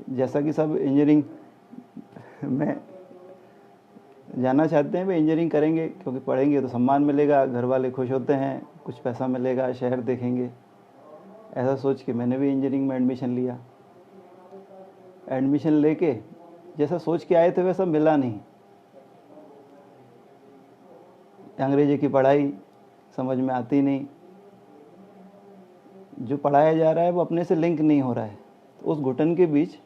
जैसा कि सब इंजीनियरिंग में जाना चाहते हैं, वे इंजीनियरिंग करेंगे क्योंकि पढ़ेंगे तो सम्मान मिलेगा, घर वाले खुश होते हैं, कुछ पैसा मिलेगा, शहर देखेंगे। ऐसा सोच के मैंने भी इंजीनियरिंग में एडमिशन लिया। एडमिशन लेके जैसा सोच के आए थे वैसा मिला नहीं। अंग्रेजी की पढ़ाई समझ में आती नहीं, जो पढ़ाया जा रहा है वो अपने से लिंक नहीं हो रहा है। तो उस घुटन के बीच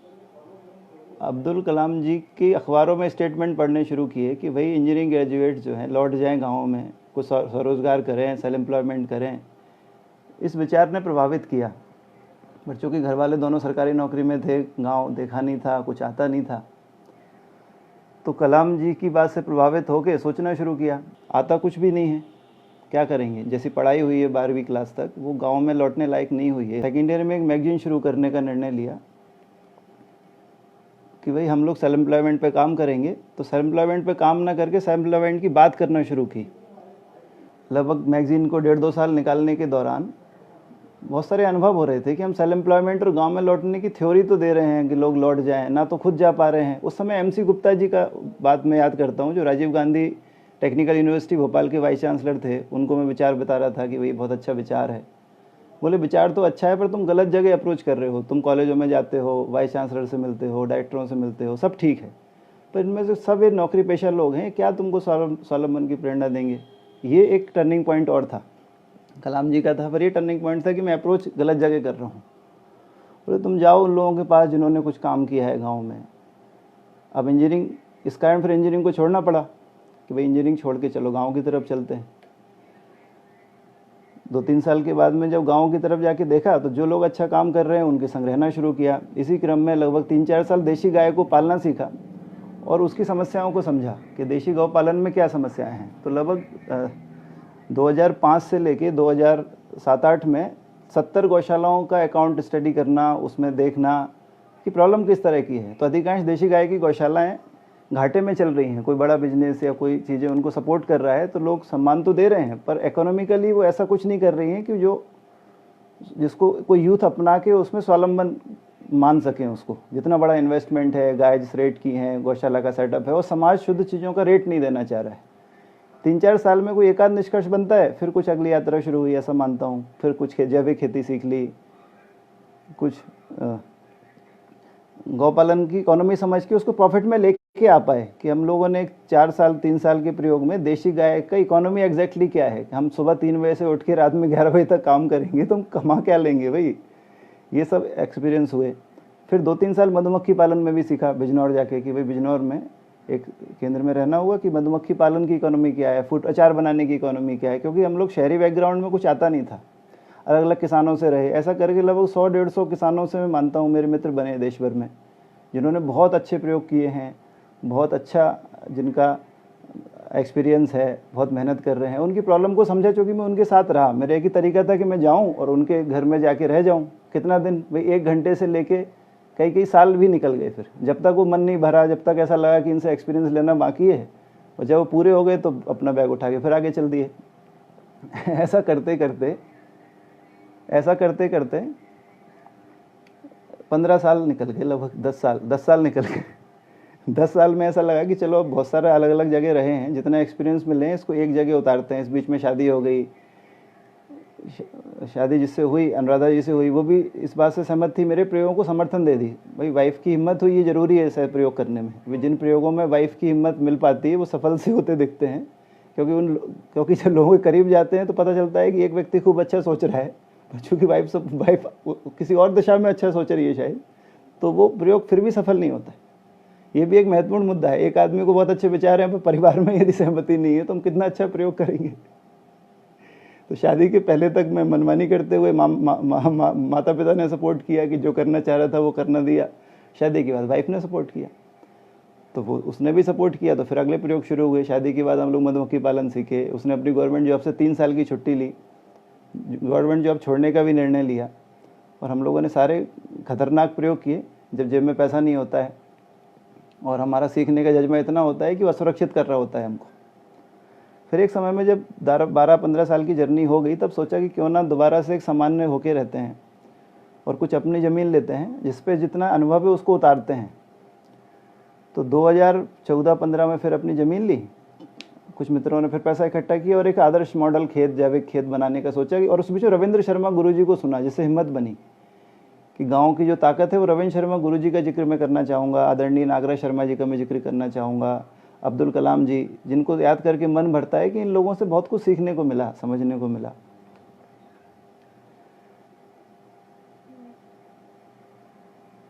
अब्दुल कलाम जी की अखबारों में स्टेटमेंट पढ़ने शुरू किए कि भाई इंजीनियरिंग ग्रेजुएट जो हैं लौट जाएं गाँव में, कुछ स्वरोजगार करें, सेल्फ एम्प्लॉयमेंट करें। इस विचार ने प्रभावित किया। बच्चों के घर वाले दोनों सरकारी नौकरी में थे, गांव देखा नहीं था, कुछ आता नहीं था। तो कलाम जी की बात से प्रभावित होकर सोचना शुरू किया, आता कुछ भी नहीं है, क्या करेंगे। जैसी पढ़ाई हुई है 12वीं क्लास तक, वो गांव में लौटने लायक नहीं हुई है। सेकेंड ईयर में एक मैगजीन शुरू करने का निर्णय लिया कि भाई हम लोग सेल्फ एम्प्लॉयमेंट पे काम करेंगे। तो सेल्फ एम्प्लॉयमेंट पे काम ना करके सेल्फ एम्प्लॉयमेंट की बात करना शुरू की। लगभग मैगजीन को 1.5-2 साल निकालने के दौरान बहुत सारे अनुभव हो रहे थे कि हम सेल्फ एम्प्लॉयमेंट और गांव में लौटने की थ्योरी तो दे रहे हैं कि लोग लौट जाएं, ना तो खुद जा पा रहे हैं। उस समय MC गुप्ता जी का बात मैं याद करता हूं, जो राजीव गांधी टेक्निकल यूनिवर्सिटी भोपाल के वाइस चांसलर थे। उनको मैं विचार बता रहा था कि भाई बहुत अच्छा विचार है। बोले विचार तो अच्छा है पर तुम गलत जगह अप्रोच कर रहे हो। तुम कॉलेजों में जाते हो, वाइस चांसलर से मिलते हो, डायरेक्टरों से मिलते हो, सब ठीक है, पर इनमें से सब ये नौकरी पेशा लोग हैं, क्या तुमको स्वावलंबन की प्रेरणा देंगे। ये एक टर्निंग पॉइंट और था, कलाम जी का था, पर ये टर्निंग पॉइंट था कि मैं अप्रोच गलत जगह कर रहा हूँ। बोले तुम जाओ उन लोगों के पास जिन्होंने कुछ काम किया है गाँव में। अब इंजीनियरिंग, इस कारण फिर इंजीनियरिंग को छोड़ना पड़ा कि भाई इंजीनियरिंग छोड़ के चलो गाँव की तरफ चलते हैं। 2-3 साल के बाद में जब गाँव की तरफ जाके देखा तो जो लोग अच्छा काम कर रहे हैं उनके संग रहना शुरू किया। इसी क्रम में लगभग 3-4 साल देशी गाय को पालना सीखा और उसकी समस्याओं को समझा कि देशी गौ पालन में क्या समस्याएं हैं। तो लगभग 2005 से लेके 2007-8 में 70 गौशालाओं का अकाउंट स्टडी करना, उसमें देखना कि प्रॉब्लम किस तरह की है। तो अधिकांश देशी गाय की गौशालाएं घाटे में चल रही हैं, कोई बड़ा बिजनेस या कोई चीज़ें उनको सपोर्ट कर रहा है तो लोग सम्मान तो दे रहे हैं, पर इकोनॉमिकली वो ऐसा कुछ नहीं कर रही हैं कि जिसको कोई यूथ अपना के उसमें स्वावलंबन मान सकें उसको। जितना बड़ा इन्वेस्टमेंट है, गाय जिस रेट की है, गौशाला का सेटअप है, वो समाज शुद्ध चीज़ों का रेट नहीं देना चाह रहा है। 3-4 साल में कोई एक आध निष्कर्ष बनता है, फिर कुछ अगली यात्रा शुरू हुई, ऐसा मानता हूँ। फिर कुछ जैविक खेती सीख ली, कुछ गौपालन की इकोनॉमी समझ के उसको प्रॉफिट में लेके आ पाए कि हम लोगों ने 3 साल के प्रयोग में देशी गाय का इकोनॉमी एग्जैक्टली क्या है। हम सुबह 3 बजे से उठ के रात में 11 बजे तक काम करेंगे तो हम कमा क्या लेंगे भाई। ये सब एक्सपीरियंस हुए। फिर 2-3 साल मधुमक्खी पालन में भी सीखा बिजनौर जाके कि भाई बिजनौर में एक केंद्र में रहना हुआ कि मधुमक्खी पालन की इकोनॉमी क्या है, फूड अचार बनाने की इकोनॉमी क्या है, क्योंकि हम लोग शहरी बैकग्राउंड में कुछ आता नहीं था, अलग अलग किसानों से रहे। ऐसा करके लगभग 100-150 किसानों से मैं मानता हूँ मेरे मित्र बने देश भर में, जिन्होंने बहुत अच्छे प्रयोग किए हैं, बहुत अच्छा जिनका एक्सपीरियंस है, बहुत मेहनत कर रहे हैं। उनकी प्रॉब्लम को समझा, चूँकि मैं उनके साथ रहा। मेरा एक ही तरीका था कि मैं जाऊँ और उनके घर में जाके रह जाऊँ। कितना दिन भाई, 1 घंटे से लेके कई साल भी निकल गए। फिर जब तक वो मन नहीं भरा, जब तक ऐसा लगा कि इनसे एक्सपीरियंस लेना बाकी है, और जब वो पूरे हो गए तो अपना बैग उठा के फिर आगे चल दिए। ऐसा करते करते 15 साल निकल गए, लगभग 10 साल निकल गए। 10 साल में ऐसा लगा कि चलो अब बहुत सारे अलग अलग जगह रहे हैं, जितना एक्सपीरियंस मिले हैं इसको एक जगह उतारते हैं। इस बीच में शादी हो गई। शादी जिससे हुई, अनुराधा जी से हुई, वो भी इस बात से सहमत थी, मेरे प्रयोगों को समर्थन दे दी। भाई वाइफ की हिम्मत हुई, ये ज़रूरी है ऐसे प्रयोग करने में। जिन प्रयोगों में वाइफ की हिम्मत मिल पाती है वो सफल से होते दिखते हैं, क्योंकि जब लोगों के करीब जाते हैं तो पता चलता है कि एक व्यक्ति खूब अच्छा सोच रहा है, चूँकि वाइफ किसी और दिशा में अच्छा सोच रही है शायद, तो वो प्रयोग फिर भी सफल नहीं होता है। ये भी एक महत्वपूर्ण मुद्दा है। एक आदमी को बहुत अच्छे विचार हैं पर परिवार में यदि सहमति नहीं है तो हम कितना अच्छा प्रयोग करेंगे। तो शादी के पहले तक मैं मनमानी करते हुए माता पिता ने सपोर्ट किया कि जो करना चाह रहा था वो करना दिया। शादी के बाद वाइफ ने सपोर्ट किया तो वो उसने भी सपोर्ट किया, तो फिर अगले प्रयोग शुरू हुए। शादी के बाद हम लोग मधुमक्खी पालन सीखे। उसने अपनी गवर्नमेंट जॉब से 3 साल की छुट्टी ली, गवर्नमेंट जॉब छोड़ने का भी निर्णय लिया, और हम लोगों ने सारे खतरनाक प्रयोग किए जब जेब में पैसा नहीं होता है और हमारा सीखने का जज्बा इतना होता है कि वो असुरक्षित कर रहा होता है हमको। फिर एक समय में जब 12-15 साल की जर्नी हो गई, तब सोचा कि क्यों ना दोबारा से एक सामान्य होके रहते हैं। और कुछ अपनी ज़मीन लेते हैं, जिस पे जितना अनुभव है उसको उतारते हैं। तो 2014-15 में फिर अपनी ज़मीन ली, कुछ मित्रों ने फिर पैसा इकट्ठा किया और एक आदर्श मॉडल खेत, जैविक खेत बनाने का सोचा। और उस बीच रविंद्र शर्मा गुरुजी को सुना, जिससे हिम्मत बनी कि गांव की जो ताकत है वो रविंद्र शर्मा गुरुजी का जिक्र मैं करना चाहूँगा, आदरणीय नागराज शर्मा जी का मैं जिक्र करना चाहूँगा, अब्दुल कलाम जी, जिनको याद करके मन भरता है कि इन लोगों से बहुत कुछ सीखने को मिला, समझने को मिला।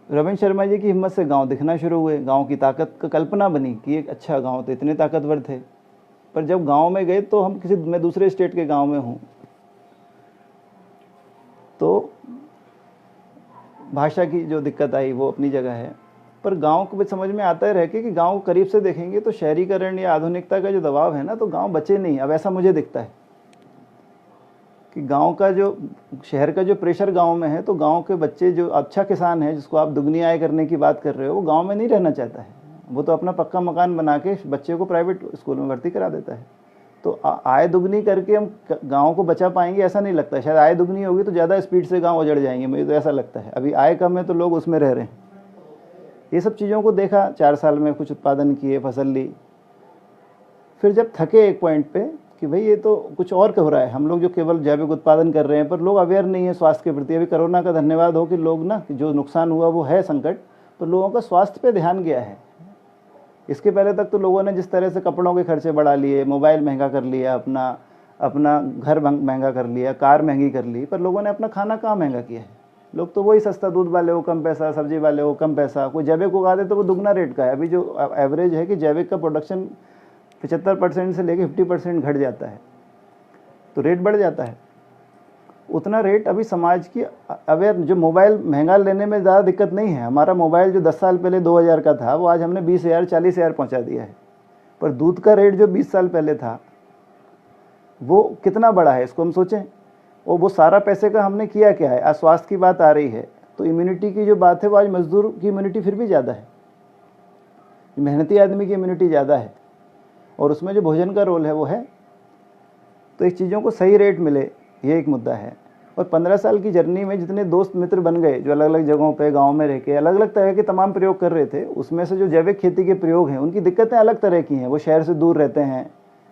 रविंद्र शर्मा जी की हिम्मत से गांव दिखना शुरू हुए, गांव की ताकत का कल्पना बनी कि एक अच्छा गांव तो इतने ताकतवर थे। पर जब गांव में गए तो मैं दूसरे स्टेट के गांव में हूँ, तो भाषा की जो दिक्कत आई वो अपनी जगह है, पर गांव को भी समझ में आता है रह के कि गांव करीब से देखेंगे तो शहरीकरण या आधुनिकता का जो दबाव है ना, तो गांव बचे नहीं। अब ऐसा मुझे दिखता है कि गांव का जो शहर का जो प्रेशर गांव में है, तो गांव के बच्चे जो अच्छा किसान है, जिसको आप दुगनी आय करने की बात कर रहे हो, वो गांव में नहीं रहना चाहता है। वो तो अपना पक्का मकान बना के बच्चे को प्राइवेट स्कूल में भर्ती करा देता है। तो आय दुगनी करके हम गांव को बचा पाएंगे ऐसा नहीं लगता। शायद आय दुगनी होगी तो ज़्यादा स्पीड से गांव उजड़ जाएंगे, मुझे तो ऐसा लगता है। अभी आय कम है तो लोग उसमें रह रहे हैं। ये सब चीज़ों को देखा, 4 साल में कुछ उत्पादन किए, फसल ली। फिर जब थके एक पॉइंट पे कि भाई ये तो कुछ और हो रहा है, हम लोग जो केवल जैविक उत्पादन कर रहे हैं, पर लोग अवेयर नहीं है स्वास्थ्य के प्रति। अभी कोरोना का धन्यवाद हो कि लोग ना, जो नुकसान हुआ वो है संकट, पर लोगों का स्वास्थ्य पे ध्यान गया है। इसके पहले तक तो लोगों ने जिस तरह से कपड़ों के खर्चे बढ़ा लिए, मोबाइल महंगा कर लिया, अपना घर महंगा कर लिया, कार महंगी कर ली, पर लोगों ने अपना खाना कहाँ महंगा किया है। लोग तो वही सस्ता, दूध वाले को कम पैसा, सब्जी वाले को कम पैसा, कोई जैविक उगा दे तो वो दुगना रेट का है। अभी जो एवरेज है कि जैविक का प्रोडक्शन 75% से लेके 50% घट जाता है, तो रेट बढ़ जाता है। उतना रेट अभी समाज की अवेयर, जो मोबाइल महंगा लेने में ज़्यादा दिक्कत नहीं है। हमारा मोबाइल जो 10 साल पहले 2000 का था, वो आज हमने 20,000 40,000 पहुँचा दिया है। पर दूध का रेट जो 20 साल पहले था वो कितना बड़ा है, इसको हम सोचें। और वो सारा पैसे का हमने किया क्या है। आज स्वास्थ्य की बात आ रही है तो इम्यूनिटी की जो बात है, वो आज मजदूर की इम्यूनिटी फिर भी ज़्यादा है, मेहनती आदमी की इम्यूनिटी ज़्यादा है, और उसमें जो भोजन का रोल है वो है। तो इस चीज़ों को सही रेट मिले, ये एक मुद्दा है। और 15 साल की जर्नी में जितने दोस्त मित्र बन गए, जो अलग अलग जगहों पे गांव में रह के अलग अलग तरह के तमाम प्रयोग कर रहे थे, उसमें से जो जैविक खेती के प्रयोग हैं उनकी दिक्कतें अलग तरह की हैं। वो शहर से दूर रहते हैं,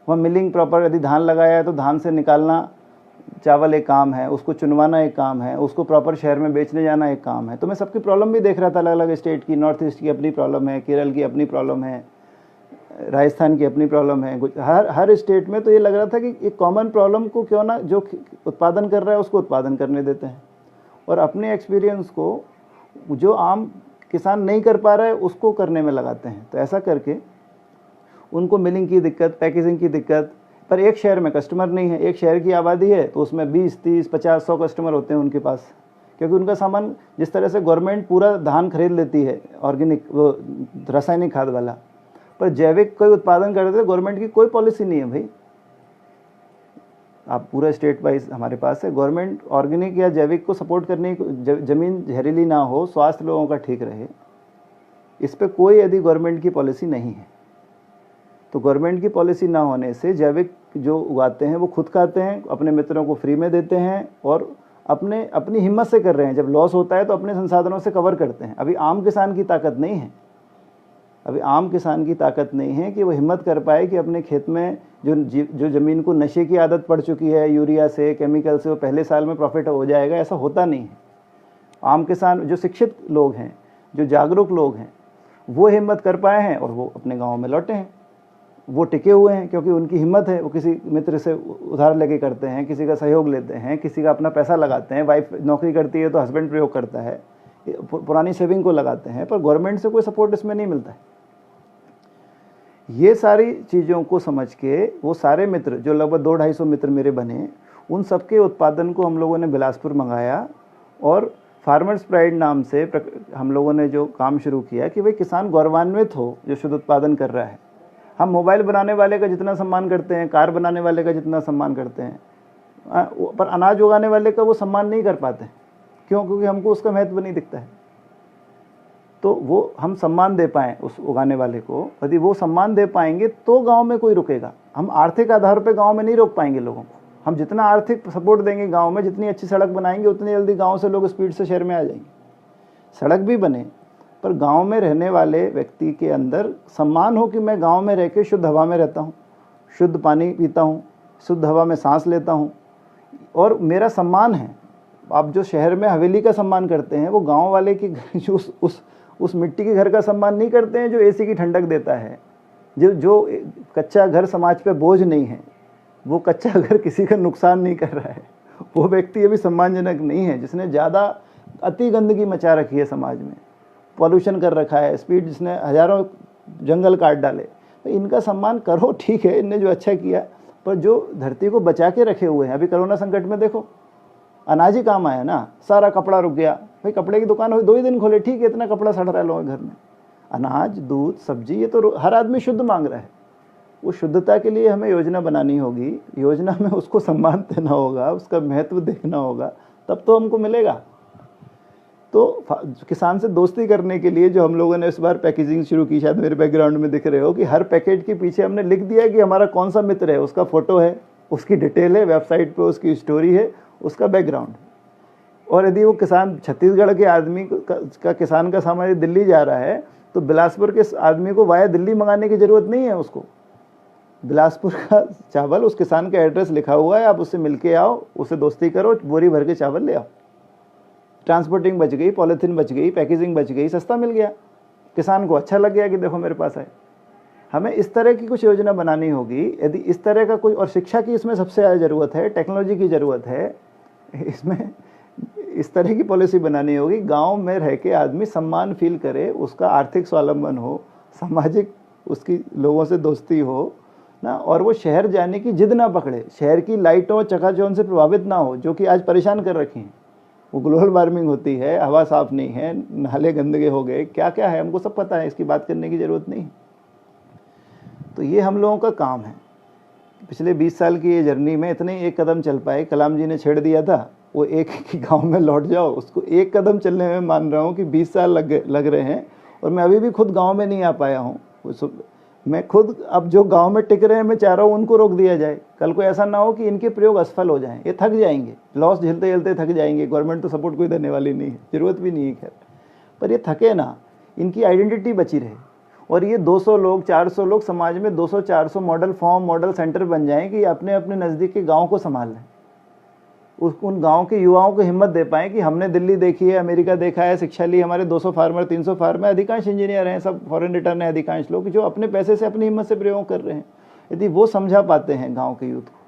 वहाँ मिलिंग प्रॉपर, यदि धान लगाया है तो धान से निकालना चावल एक काम है, उसको चुनवाना एक काम है, उसको प्रॉपर शहर में बेचने जाना एक काम है। तो मैं सबकी प्रॉब्लम भी देख रहा था, अलग अलग स्टेट की, नॉर्थ ईस्ट की अपनी प्रॉब्लम है, केरल की अपनी प्रॉब्लम है, राजस्थान की अपनी प्रॉब्लम है, हर स्टेट में। तो ये लग रहा था कि एक कॉमन प्रॉब्लम को क्यों ना जो उत्पादन कर रहा है उसको उत्पादन करने देते हैं, और अपने एक्सपीरियंस को जो आम किसान नहीं कर पा रहा है उसको करने में लगाते हैं। तो ऐसा करके उनको मिलिंग की दिक्कत, पैकेजिंग की दिक्कत, पर एक शहर में कस्टमर नहीं है। एक शहर की आबादी है तो उसमें 20, 30, 50, 100 कस्टमर होते हैं उनके पास, क्योंकि उनका सामान, जिस तरह से गवर्नमेंट पूरा धान खरीद लेती है ऑर्गेनिक, वो रासायनिक खाद वाला, पर जैविक कोई उत्पादन करते थे, गवर्नमेंट की कोई पॉलिसी नहीं है भाई। आप पूरा स्टेट वाइज हमारे पास है, गवर्नमेंट ऑर्गेनिक या जैविक को सपोर्ट करने की, ज़मीन जहरीली ना हो, स्वास्थ्य लोगों का ठीक रहे, इस पर कोई यदि गवर्नमेंट की पॉलिसी नहीं है। तो गवर्नमेंट की पॉलिसी ना होने से जैविक जो उगाते हैं वो खुद खाते हैं, अपने मित्रों को फ्री में देते हैं, और अपनी हिम्मत से कर रहे हैं। जब लॉस होता है तो अपने संसाधनों से कवर करते हैं। अभी आम किसान की ताकत नहीं है, अभी आम किसान की ताकत नहीं है कि वो हिम्मत कर पाए कि अपने खेत में जो ज़मीन को नशे की आदत पड़ चुकी है, यूरिया से, केमिकल से, वो पहले साल में प्रॉफिट हो जाएगा, ऐसा होता नहीं है। आम किसान, जो शिक्षित लोग हैं, जो जागरूक लोग हैं, वो हिम्मत कर पाए हैं और वो अपने गाँव में लौटे हैं। वो टिके हुए हैं क्योंकि उनकी हिम्मत है। वो किसी मित्र से उधार लेके करते हैं, किसी का सहयोग लेते हैं, किसी का अपना पैसा लगाते हैं। वाइफ नौकरी करती है तो हस्बैंड प्रयोग करता है, पुरानी सेविंग को लगाते हैं, पर गवर्नमेंट से कोई सपोर्ट इसमें नहीं मिलता है। ये सारी चीज़ों को समझ के वो सारे मित्र, जो लगभग 200-250 मित्र मेरे बने, उन सबके उत्पादन को हम लोगों ने बिलासपुर मंगाया, और फार्मर्स प्राइड नाम से हम लोगों ने जो काम शुरू किया कि भाई किसान गौरवान्वित हो जो शुद्ध उत्पादन कर रहा है। हम मोबाइल बनाने वाले का जितना सम्मान करते हैं, कार बनाने वाले का जितना सम्मान करते हैं, पर अनाज उगाने वाले का वो सम्मान नहीं कर पाते। क्यों? क्योंकि हमको उसका महत्व नहीं दिखता है। तो वो हम सम्मान दे पाएँ उस उगाने वाले को, यदि वो सम्मान दे पाएंगे तो गांव में कोई रुकेगा। हम आर्थिक आधार पर गांव में नहीं रोक पाएंगे लोगों को। हम जितना आर्थिक सपोर्ट देंगे गांव में, जितनी अच्छी सड़क बनाएंगे, उतनी जल्दी गांव से लोग स्पीड से शहर में आ जाएंगे। सड़क भी बने पर गांव में रहने वाले व्यक्ति के अंदर सम्मान हो कि मैं गांव में रह के शुद्ध हवा में रहता हूँ, शुद्ध पानी पीता हूँ, शुद्ध हवा में सांस लेता हूँ और मेरा सम्मान है। आप जो शहर में हवेली का सम्मान करते हैं, वो गांव वाले की उस मिट्टी के घर का सम्मान नहीं करते हैं जो एसी की ठंडक देता है। जो कच्चा घर समाज पे बोझ नहीं है, वो कच्चा घर किसी का नुकसान नहीं कर रहा है, वो व्यक्ति अभी सम्मानजनक नहीं है। जिसने ज़्यादा अति गंदगी मचा रखी है समाज में, पॉल्यूशन कर रखा है, स्पीड, जिसने हज़ारों जंगल काट डाले, तो इनका सम्मान करो, ठीक है, इनने जो अच्छा किया। पर जो धरती को बचा के रखे हुए हैं, अभी कोरोना संकट में देखो अनाज ही काम आया ना, सारा कपड़ा रुक गया। भाई कपड़े की दुकान हो 2 ही दिन खोले, ठीक है, इतना कपड़ा सड़ रहा है लोगों के घर में। अनाज, दूध, सब्जी, ये तो हर आदमी शुद्ध मांग रहा है। वो शुद्धता के लिए हमें योजना बनानी होगी, योजना में उसको सम्मान देना होगा, उसका महत्व देखना होगा, तब तो हमको मिलेगा। तो किसान से दोस्ती करने के लिए जो हम लोगों ने इस बार पैकेजिंग शुरू की, शायद मेरे बैकग्राउंड में दिख रहे हो कि हर पैकेट के पीछे हमने लिख दिया है कि हमारा कौन सा मित्र है, उसका फोटो है, उसकी डिटेल है, वेबसाइट पे उसकी स्टोरी है, उसका बैकग्राउंड। और यदि वो किसान छत्तीसगढ़ के आदमी का किसान का सामान दिल्ली जा रहा है, तो बिलासपुर के आदमी को वाया दिल्ली मंगाने की ज़रूरत नहीं है। उसको बिलासपुर का चावल, उस किसान का एड्रेस लिखा हुआ है, आप उससे मिल के आओ, उससे दोस्ती करो, बोरी भर के चावल ले आओ। ट्रांसपोर्टिंग बच गई, पॉलीथीन बच गई, पैकेजिंग बच गई, सस्ता मिल गया, किसान को अच्छा लग गया कि देखो मेरे पास है। हमें इस तरह की कुछ योजना बनानी होगी। यदि इस तरह का कोई, और शिक्षा की इसमें सबसे ज़्यादा ज़रूरत है, टेक्नोलॉजी की ज़रूरत है, इसमें इस तरह की पॉलिसी बनानी होगी गांव में रह के आदमी सम्मान फील करे, उसका आर्थिक स्वावलंबन हो, सामाजिक उसकी लोगों से दोस्ती हो ना, और वो शहर जाने की जिद ना पकड़े, शहर की लाइटों चकाचौंध से प्रभावित ना हो, जो कि आज परेशान कर रखी हैं। वो ग्लोबल वार्मिंग होती है, हवा साफ नहीं है, नाले गंदगे हो गए, क्या क्या है हमको सब पता है, इसकी बात करने की ज़रूरत नहीं। तो ये हम लोगों का काम है। पिछले 20 साल की ये जर्नी में इतने एक कदम चल पाए। कलाम जी ने छेड़ दिया था वो एक ही गांव में लौट जाओ, उसको एक कदम चलने में मान रहा हूँ कि 20 साल लग रहे हैं। और मैं अभी भी खुद गांव में नहीं आ पाया हूँ। मैं खुद अब जो गांव में टिक रहे हैं, मैं चाह रहा हूँ उनको रोक दिया जाए। कल को ऐसा ना हो कि इनके प्रयोग असफल हो जाएं, ये थक जाएंगे, लॉस झेलते झेलते थक जाएंगे। गवर्नमेंट तो सपोर्ट कोई देने वाली नहीं है, ज़रूरत भी नहीं है खैर, पर ये थके ना, इनकी आइडेंटिटी बची रहे। और ये 200 लोग 400 लोग समाज में 200-400 मॉडल फॉर्म, मॉडल सेंटर बन जाएं कि अपने अपने नज़दीक के गाँव को संभाल लें। उन गांव के युवाओं को हिम्मत दे पाएँ कि हमने दिल्ली देखी है, अमेरिका देखा है, शिक्षा ली, हमारे 200 फार्मर 300 फार्मर, अधिकांश इंजीनियर हैं, सब फॉरेन रिटर्न है, अधिकांश लोग जो अपने पैसे से अपनी हिम्मत से प्रयोग कर रहे हैं। यदि वो समझा पाते हैं गांव के यूथ को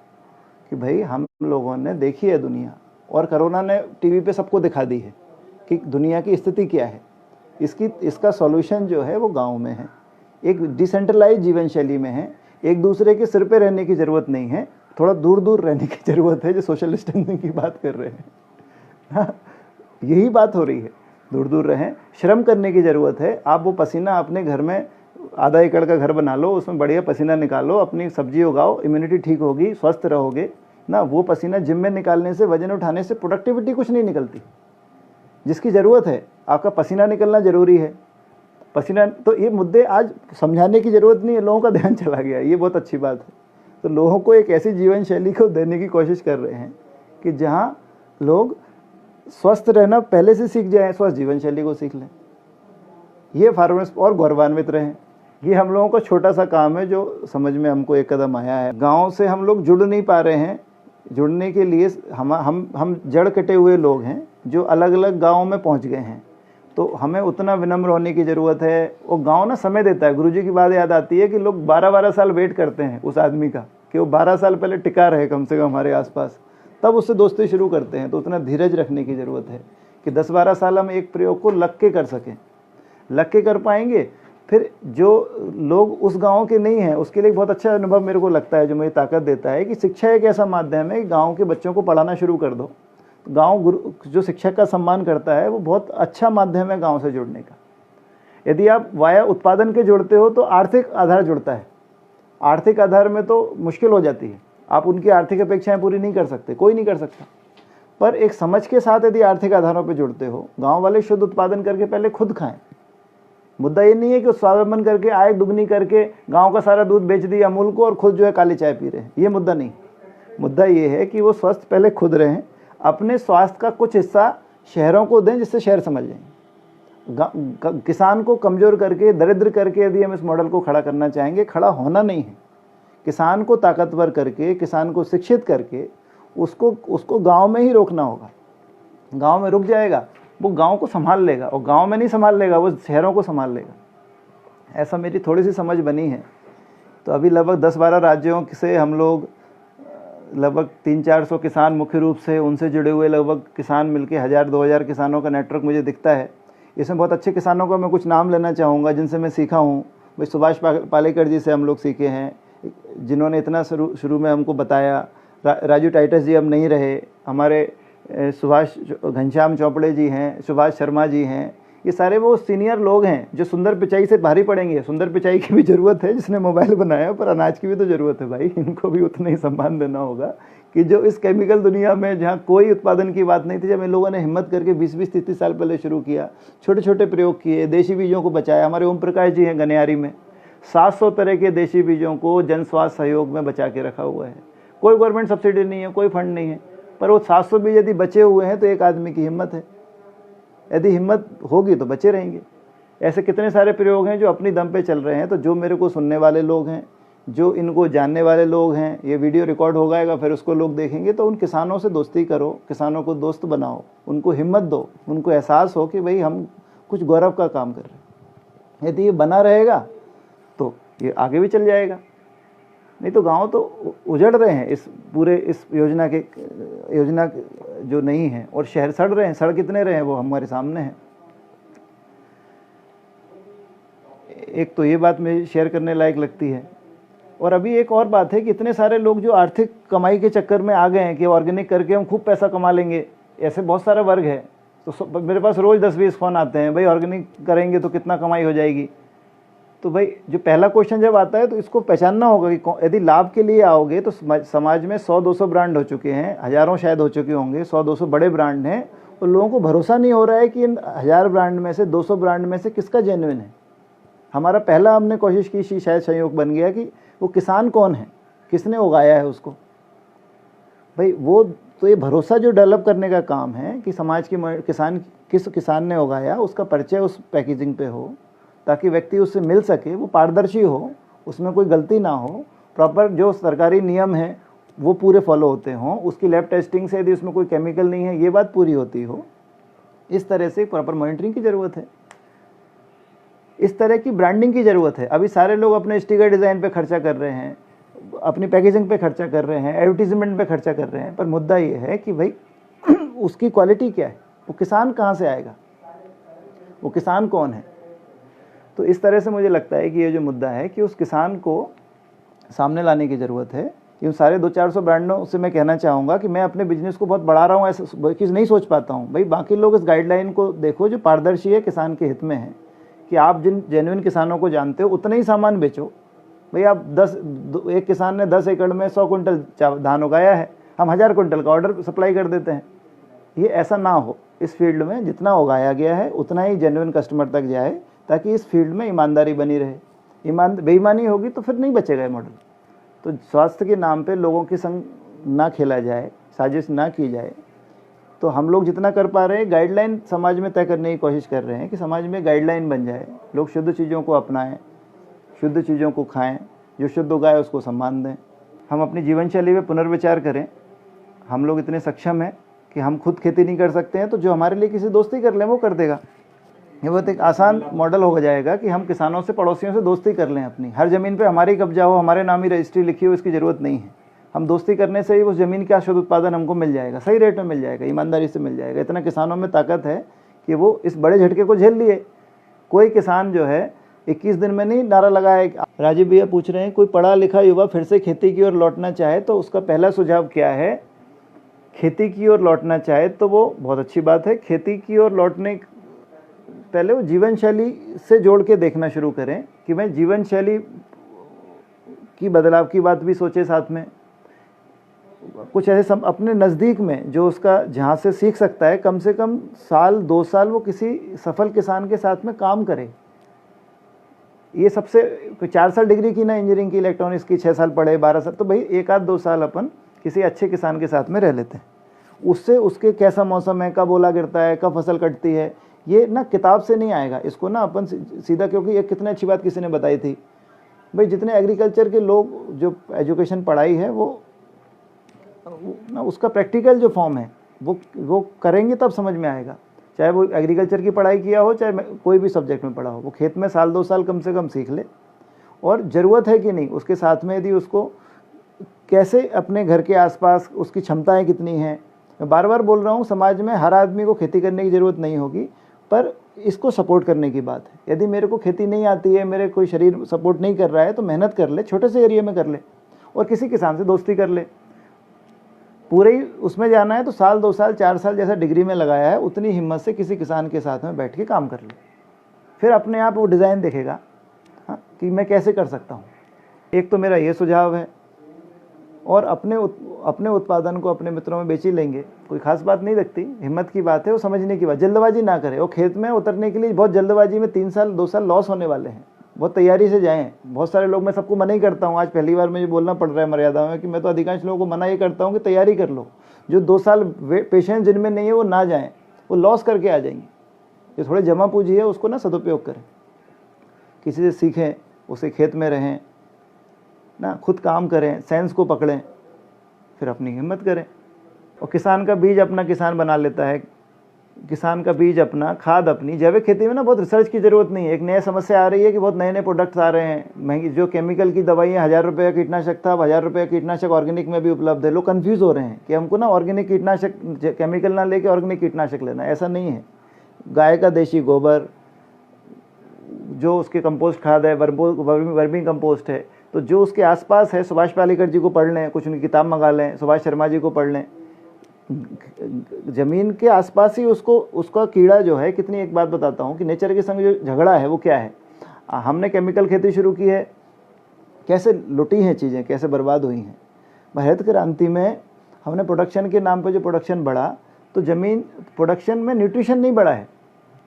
कि भाई हम लोगों ने देखी है दुनिया, और कोरोना ने टीवी पे सबको दिखा दी है कि दुनिया की स्थिति क्या है, इसका सॉल्यूशन जो है वो गाँव में है, एक डिसेंट्रलाइज जीवन शैली में है। एक दूसरे के सिर पे रहने की ज़रूरत नहीं है, थोड़ा दूर दूर रहने की ज़रूरत है, जो सोशल डिस्टेंसिंग की बात कर रहे हैं। हाँ, यही बात हो रही है, दूर दूर रहें। श्रम करने की ज़रूरत है। आप वो पसीना अपने घर में आधा एकड़ का घर बना लो, उसमें बढ़िया पसीना निकालो, अपनी सब्जी उगाओ, इम्यूनिटी ठीक होगी, स्वस्थ रहोगे ना। वो पसीना जिम में निकालने से, वजन उठाने से प्रोडक्टिविटी कुछ नहीं निकलती। जिसकी ज़रूरत है, आपका पसीना निकलना ज़रूरी है। पसीना, तो ये मुद्दे आज समझाने की ज़रूरत नहीं है, लोगों का ध्यान चला गया, ये बहुत अच्छी बात है। तो लोगों को एक ऐसी जीवन शैली को देने की कोशिश कर रहे हैं कि जहां लोग स्वस्थ रहना पहले से सीख जाएं, स्वस्थ जीवन शैली को सीख लें। ये फार्मर्स और गौरवान्वित रहें। ये हम लोगों का छोटा सा काम है जो समझ में हमको एक कदम आया है। गांव से हम लोग जुड़ नहीं पा रहे हैं। जुड़ने के लिए हम जड़ कटे हुए लोग हैं जो अलग अलग गाँव में पहुँच गए हैं। तो हमें उतना विनम्र होने की ज़रूरत है। वो गांव ना समय देता है। गुरुजी की बात याद आती है कि लोग 12-12 साल वेट करते हैं उस आदमी का, कि वो 12 साल पहले टिका रहे कम से कम हमारे आसपास, तब उससे दोस्ती शुरू करते हैं। तो उतना धीरज रखने की ज़रूरत है कि 10-12 साल हम एक प्रयोग को लग के कर सकें। लग के कर पाएंगे, फिर जो लोग उस गाँव के नहीं हैं उसके लिए बहुत अच्छा अनुभव मेरे को लगता है, जो मुझे ताकत देता है कि शिक्षा एक ऐसा माध्यम है कि गाँव के बच्चों को पढ़ाना शुरू कर दो। गांव गुरु जो शिक्षक का सम्मान करता है, वो बहुत अच्छा माध्यम है गांव से जुड़ने का। यदि आप वाया उत्पादन के जुड़ते हो तो आर्थिक आधार जुड़ता है। आर्थिक आधार में तो मुश्किल हो जाती है, आप उनकी आर्थिक अपेक्षाएं पूरी नहीं कर सकते, कोई नहीं कर सकता। पर एक समझ के साथ यदि आर्थिक आधारों पर जुड़ते हो, गाँव वाले शुद्ध उत्पादन करके पहले खुद खाएं। मुद्दा ये नहीं है कि स्वावलंबन करके आय दुगनी करके गाँव का सारा दूध बेच दिया अमूल को और खुद जो है काली चाय पी रहे हैं, ये मुद्दा नहीं। मुद्दा ये है कि वो स्वस्थ पहले खुद रहें, अपने स्वास्थ्य का कुछ हिस्सा शहरों को दें जिससे शहर समझ जाएं। किसान को कमज़ोर करके, दरिद्र करके यदि हम इस मॉडल को खड़ा करना चाहेंगे, खड़ा होना नहीं है। किसान को ताकतवर करके, किसान को शिक्षित करके उसको गांव में ही रोकना होगा। गांव में रुक जाएगा, वो गांव को संभाल लेगा, और गांव में नहीं संभाल लेगा, वो शहरों को संभाल लेगा। ऐसा मेरी थोड़ी सी समझ बनी है। तो अभी लगभग 10-12 राज्यों से हम लोग लगभग 300-400 किसान मुख्य रूप से, उनसे जुड़े हुए लगभग किसान मिलके 1000-2000 किसानों का नेटवर्क मुझे दिखता है। इसमें बहुत अच्छे किसानों का मैं कुछ नाम लेना चाहूँगा जिनसे मैं सीखा हूँ। भाई सुभाष पालेकर जी से हम लोग सीखे हैं, जिन्होंने इतना शुरू में हमको बताया। राजू टाइटस जी अब नहीं रहे, हमारे सुभाष घनश्याम चौपड़े जी हैं, सुभाष शर्मा जी हैं, ये सारे वो सीनियर लोग हैं जो सुंदर पिचाई से भारी पड़ेंगे। सुंदर पिचाई की भी ज़रूरत है जिसने मोबाइल बनाया, पर अनाज की भी तो ज़रूरत है भाई। इनको भी उतना ही सम्मान देना होगा कि जो इस केमिकल दुनिया में, जहाँ कोई उत्पादन की बात नहीं थी, जब इन लोगों ने हिम्मत करके 20-20, 30-30 साल पहले शुरू किया, छोटे छोटे प्रयोग किए, देशी बीजों को बचाया। हमारे ओम प्रकाश जी हैं गनियारी में, 700 तरह के देशी बीजों को जन स्वास्थ्य सहयोग में बचा के रखा हुआ है। कोई गवर्नमेंट सब्सिडी नहीं है, कोई फंड नहीं है, पर वो 700 बीज यदि बचे हुए हैं तो एक आदमी की हिम्मत है। यदि हिम्मत होगी तो बचे रहेंगे। ऐसे कितने सारे प्रयोग हैं जो अपनी दम पे चल रहे हैं। तो जो मेरे को सुनने वाले लोग हैं, जो इनको जानने वाले लोग हैं, ये वीडियो रिकॉर्ड हो जाएगा, फिर उसको लोग देखेंगे, तो उन किसानों से दोस्ती करो, किसानों को दोस्त बनाओ, उनको हिम्मत दो, उनको एहसास हो कि भाई हम कुछ गौरव का काम कर रहे हैं। यदि ये बना रहेगा तो ये आगे भी चल जाएगा। नहीं तो गांव तो उजड़ रहे हैं इस पूरे इस योजना जो नहीं है, और शहर सड़ रहे हैं। सड़ कितने रहे हैं वो हमारे सामने है। एक तो ये बात मुझे शेयर करने लायक लगती है। और अभी एक और बात है कि इतने सारे लोग जो आर्थिक कमाई के चक्कर में आ गए हैं कि ऑर्गेनिक करके हम खूब पैसा कमा लेंगे, ऐसे बहुत सारा वर्ग है। तो मेरे पास रोज़ 10-20 फ़ोन आते हैं, भाई ऑर्गेनिक करेंगे तो कितना कमाई हो जाएगी। तो भाई जो पहला क्वेश्चन जब आता है तो इसको पहचानना होगा कि यदि लाभ के लिए आओगे तो समाज में 100-200 ब्रांड हो चुके हैं, हज़ारों शायद हो चुके होंगे, 100-200 बड़े ब्रांड हैं, और लोगों को भरोसा नहीं हो रहा है कि इन 1000 ब्रांड में से, 200 ब्रांड में से किसका जेन्युइन है। हमारा पहला हमने कोशिश की, शायद संयोग बन गया कि वो किसान कौन है, किसने उगाया है उसको। भाई वो तो ये भरोसा जो डेवलप करने का काम है कि समाज की किस किसान ने उगाया, उसका परिचय उस पैकेजिंग पे हो, ताकि व्यक्ति उससे मिल सके, वो पारदर्शी हो, उसमें कोई गलती ना हो, प्रॉपर जो सरकारी नियम है वो पूरे फॉलो होते हों, उसकी लैब टेस्टिंग से यदि उसमें कोई केमिकल नहीं है ये बात पूरी होती हो। इस तरह से प्रॉपर मॉनिटरिंग की ज़रूरत है, इस तरह की ब्रांडिंग की ज़रूरत है। अभी सारे लोग अपने स्टिकर डिज़ाइन पे खर्चा कर रहे हैं, अपनी पैकेजिंग पे खर्चा कर रहे हैं, एडवर्टीजमेंट पे खर्चा कर रहे हैं, पर मुद्दा ये है कि भाई उसकी क्वालिटी क्या है, वो किसान कहाँ से आएगा, वो किसान कौन है। तो इस तरह से मुझे लगता है कि ये जो मुद्दा है कि उस किसान को सामने लाने की ज़रूरत है। इन सारे 200-400 ब्रांडों से मैं कहना चाहूँगा कि मैं अपने बिजनेस को बहुत बढ़ा रहा हूँ, ऐसा चीज़ नहीं सोच पाता हूँ। भाई बाकी लोग इस गाइडलाइन को देखो जो पारदर्शी है, किसान के हित में है, कि आप जिन जेन्युइन किसानों को जानते हो उतना ही सामान बेचो। भाई आप एक किसान ने 10 एकड़ में 100 कुंटल धान उगाया है, हम 1000 कुंटल का ऑर्डर सप्लाई कर देते हैं। ये ऐसा ना हो। इस फील्ड में जितना उगाया गया है उतना ही जेन्युइन कस्टमर तक जाए, ताकि इस फील्ड में ईमानदारी बनी रहे। बेईमानी होगी तो फिर नहीं बचेगा ये मॉडल। तो स्वास्थ्य के नाम पे लोगों के संग ना खेला जाए, साजिश ना की जाए। तो हम लोग जितना कर पा रहे हैं गाइडलाइन समाज में तय करने की कोशिश कर रहे हैं कि समाज में गाइडलाइन बन जाए, लोग शुद्ध चीज़ों को अपनाएं, शुद्ध चीज़ों को खाएं, जो शुद्ध उगाए उसको सम्मान दें। हम अपनी जीवन शैली में पुनर्विचार करें। हम लोग इतने सक्षम हैं कि हम खुद खेती नहीं कर सकते हैं, तो जो हमारे लिए किसी दोस्ती कर लें वो कर देगा। ये बहुत एक आसान मॉडल हो जाएगा कि हम किसानों से, पड़ोसियों से दोस्ती कर लें। अपनी हर ज़मीन पे हमारी कब्जा हो, हमारे नाम ही रजिस्ट्री लिखी हो, इसकी ज़रूरत नहीं है। हम दोस्ती करने से ही उस ज़मीन का शुद्ध उत्पादन हमको मिल जाएगा, सही रेट में मिल जाएगा, ईमानदारी से मिल जाएगा। इतना किसानों में ताकत है कि वो इस बड़े झटके को झेल लिए। कोई किसान जो है 21 दिन में नहीं नारा लगाया। राजीव भैया पूछ रहे हैं कोई पढ़ा लिखा युवा फिर से खेती की ओर लौटना चाहे तो उसका पहला सुझाव क्या है। खेती की ओर लौटना चाहे तो वो बहुत अच्छी बात है। खेती की ओर लौटने पहले वो जीवन शैली से जोड़ के देखना शुरू करें कि मैं जीवन शैली की बदलाव की बात भी सोचे। साथ में कुछ ऐसे अपने नज़दीक में जो उसका जहाँ से सीख सकता है, कम से कम साल 2 साल वो किसी सफल किसान के साथ में काम करे। ये सबसे 4 साल डिग्री की ना, इंजीनियरिंग की, इलेक्ट्रॉनिक्स की 6 साल पढ़े, 12 साल, तो भाई 1 आध 2 साल अपन किसी अच्छे किसान के साथ में रह लेते हैं, उससे उसके कैसा मौसम है, कब ओला गिरता है, कब फसल कटती है, ये ना किताब से नहीं आएगा। इसको ना अपन सीधा, क्योंकि एक कितनी अच्छी बात किसी ने बताई थी भाई, जितने एग्रीकल्चर के लोग जो एजुकेशन पढ़ाई है वो ना उसका प्रैक्टिकल जो फॉर्म है वो करेंगे तब समझ में आएगा। चाहे वो एग्रीकल्चर की पढ़ाई किया हो, चाहे कोई भी सब्जेक्ट में पढ़ा हो, वो खेत में साल 2 साल कम से कम सीख ले, और ज़रूरत है कि नहीं उसके साथ में यदि उसको कैसे अपने घर के आसपास उसकी क्षमताएं कितनी हैं। मैं बार बार बोल रहा हूँ, समाज में हर आदमी को खेती करने की ज़रूरत नहीं होगी, पर इसको सपोर्ट करने की बात है। यदि मेरे को खेती नहीं आती है, मेरे कोई शरीर सपोर्ट नहीं कर रहा है, तो मेहनत कर ले, छोटे से एरिया में कर ले, और किसी किसान से दोस्ती कर ले। पूरे ही उसमें जाना है तो साल 2 साल 4 साल जैसा डिग्री में लगाया है, उतनी हिम्मत से किसी किसान के साथ में बैठ के काम कर ले, फिर अपने आप वो डिज़ाइन देखेगा हाँ कि मैं कैसे कर सकता हूँ। एक तो मेरा ये सुझाव है, और अपने उत्पादन को अपने मित्रों में बेच ही लेंगे, कोई खास बात नहीं लगती, हिम्मत की बात है, वो समझने की बात। जल्दबाजी ना करें, वो खेत में उतरने के लिए बहुत जल्दबाजी में 3 साल 2 साल लॉस होने वाले हैं, बहुत तैयारी से जाएं। बहुत सारे लोग, मैं सबको मना ही करता हूँ, आज पहली बार मुझे बोलना पड़ रहा है मर्यादा में, कि मैं तो अधिकांश लोगों को मना ही करता हूँ कि तैयारी कर लो। जो 2 साल पेशेंस जिनमें नहीं है वो ना जाएँ, वो लॉस करके आ जाएंगे। जो थोड़े जमा पूंजी है उसको ना सदुपयोग करें, किसी से सीखें, उसे खेत में रहें ना, खुद काम करें, साइंस को पकड़ें, फिर अपनी हिम्मत करें। और किसान का बीज अपना किसान बना लेता है, किसान का बीज अपना, खाद अपनी। जैविक खेती में ना बहुत रिसर्च की ज़रूरत नहीं है। एक नया समस्या आ रही है कि बहुत नए नए प्रोडक्ट्स आ रहे हैं महंगी, जो केमिकल की दवाइयाँ 1000 रुपये का कीटनाशक था, अब 1000 रुपये का कीटनाशक ऑर्गेनिक में भी उपलब्ध है। लोग कन्फ्यूज़ हो रहे हैं कि हमको ना ऑर्गेनिक कीटनाशक, केमिकल ना लेके ऑर्गेनिक कीटनाशक लेना, ऐसा नहीं है। गाय का देशी गोबर, जो उसके कंपोस्ट खाद है, वर्मी कंपोस्ट है, तो जो उसके आसपास है, सुभाष पालेकर जी को पढ़ लें, कुछ उनकी किताब मंगा लें, सुभाष शर्मा जी को पढ़ लें। ज़मीन के आसपास ही उसका कीड़ा जो है, कितनी, एक बात बताता हूँ कि नेचर के संग जो झगड़ा है वो क्या है। हमने केमिकल खेती शुरू की है, कैसे लुटी हैं चीज़ें, कैसे बर्बाद हुई हैं। हरित क्रांति में हमने प्रोडक्शन के नाम पर जो प्रोडक्शन बढ़ा, तो ज़मीन प्रोडक्शन में न्यूट्रिशन नहीं बढ़ा है।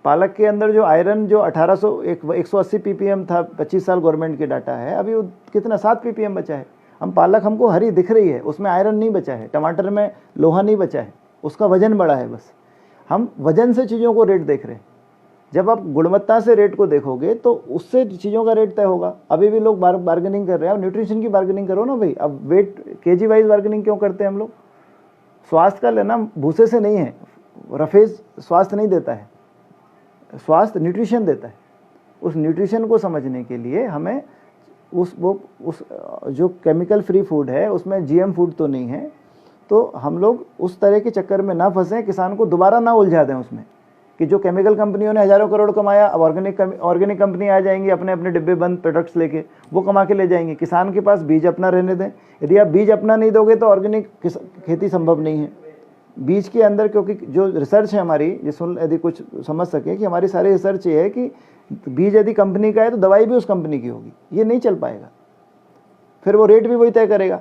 पालक के अंदर जो आयरन जो 180 ppm था, 25 साल गवर्नमेंट के डाटा है, अभी वो कितना 7 ppm बचा है। हम पालक हमको हरी दिख रही है, उसमें आयरन नहीं बचा है। टमाटर में लोहा नहीं बचा है, उसका वजन बढ़ा है। बस हम वजन से चीज़ों को रेट देख रहे हैं। जब आप गुणवत्ता से रेट को देखोगे तो उससे चीज़ों का रेट तय होगा। अभी भी लोग बार्गेनिंग कर रहे हैं। अब न्यूट्रिशन की बार्गेनिंग करो ना भाई। अब वेट केजी वाइज बार्गेनिंग क्यों करते हैं हम लोग? स्वास्थ्य का लेना भूसे से नहीं है। रफेज स्वास्थ्य नहीं देता है, स्वास्थ्य न्यूट्रिशन देता है। उस न्यूट्रिशन को समझने के लिए हमें उस जो केमिकल फ्री फूड है उसमें जीएम फूड तो नहीं है, तो हम लोग उस तरह के चक्कर में ना फंसें, किसान को दोबारा ना उलझा दें उसमें कि जो केमिकल कंपनियों ने हज़ारों करोड़ कमाया, अब ऑर्गेनिक कंपनी आ जाएंगी अपने अपने डिब्बे बंद प्रोडक्ट्स लेके, वो कमा के ले जाएंगी। किसान के पास बीज अपना रहने दें। यदि आप बीज अपना नहीं दोगे तो ऑर्गेनिक खेती संभव नहीं है। बीज के अंदर, क्योंकि जो रिसर्च है हमारी, जिसमें यदि कुछ समझ सके कि हमारी सारी रिसर्च ये है कि बीज यदि कंपनी का है तो दवाई भी उस कंपनी की होगी, ये नहीं चल पाएगा। फिर वो रेट भी वही तय करेगा।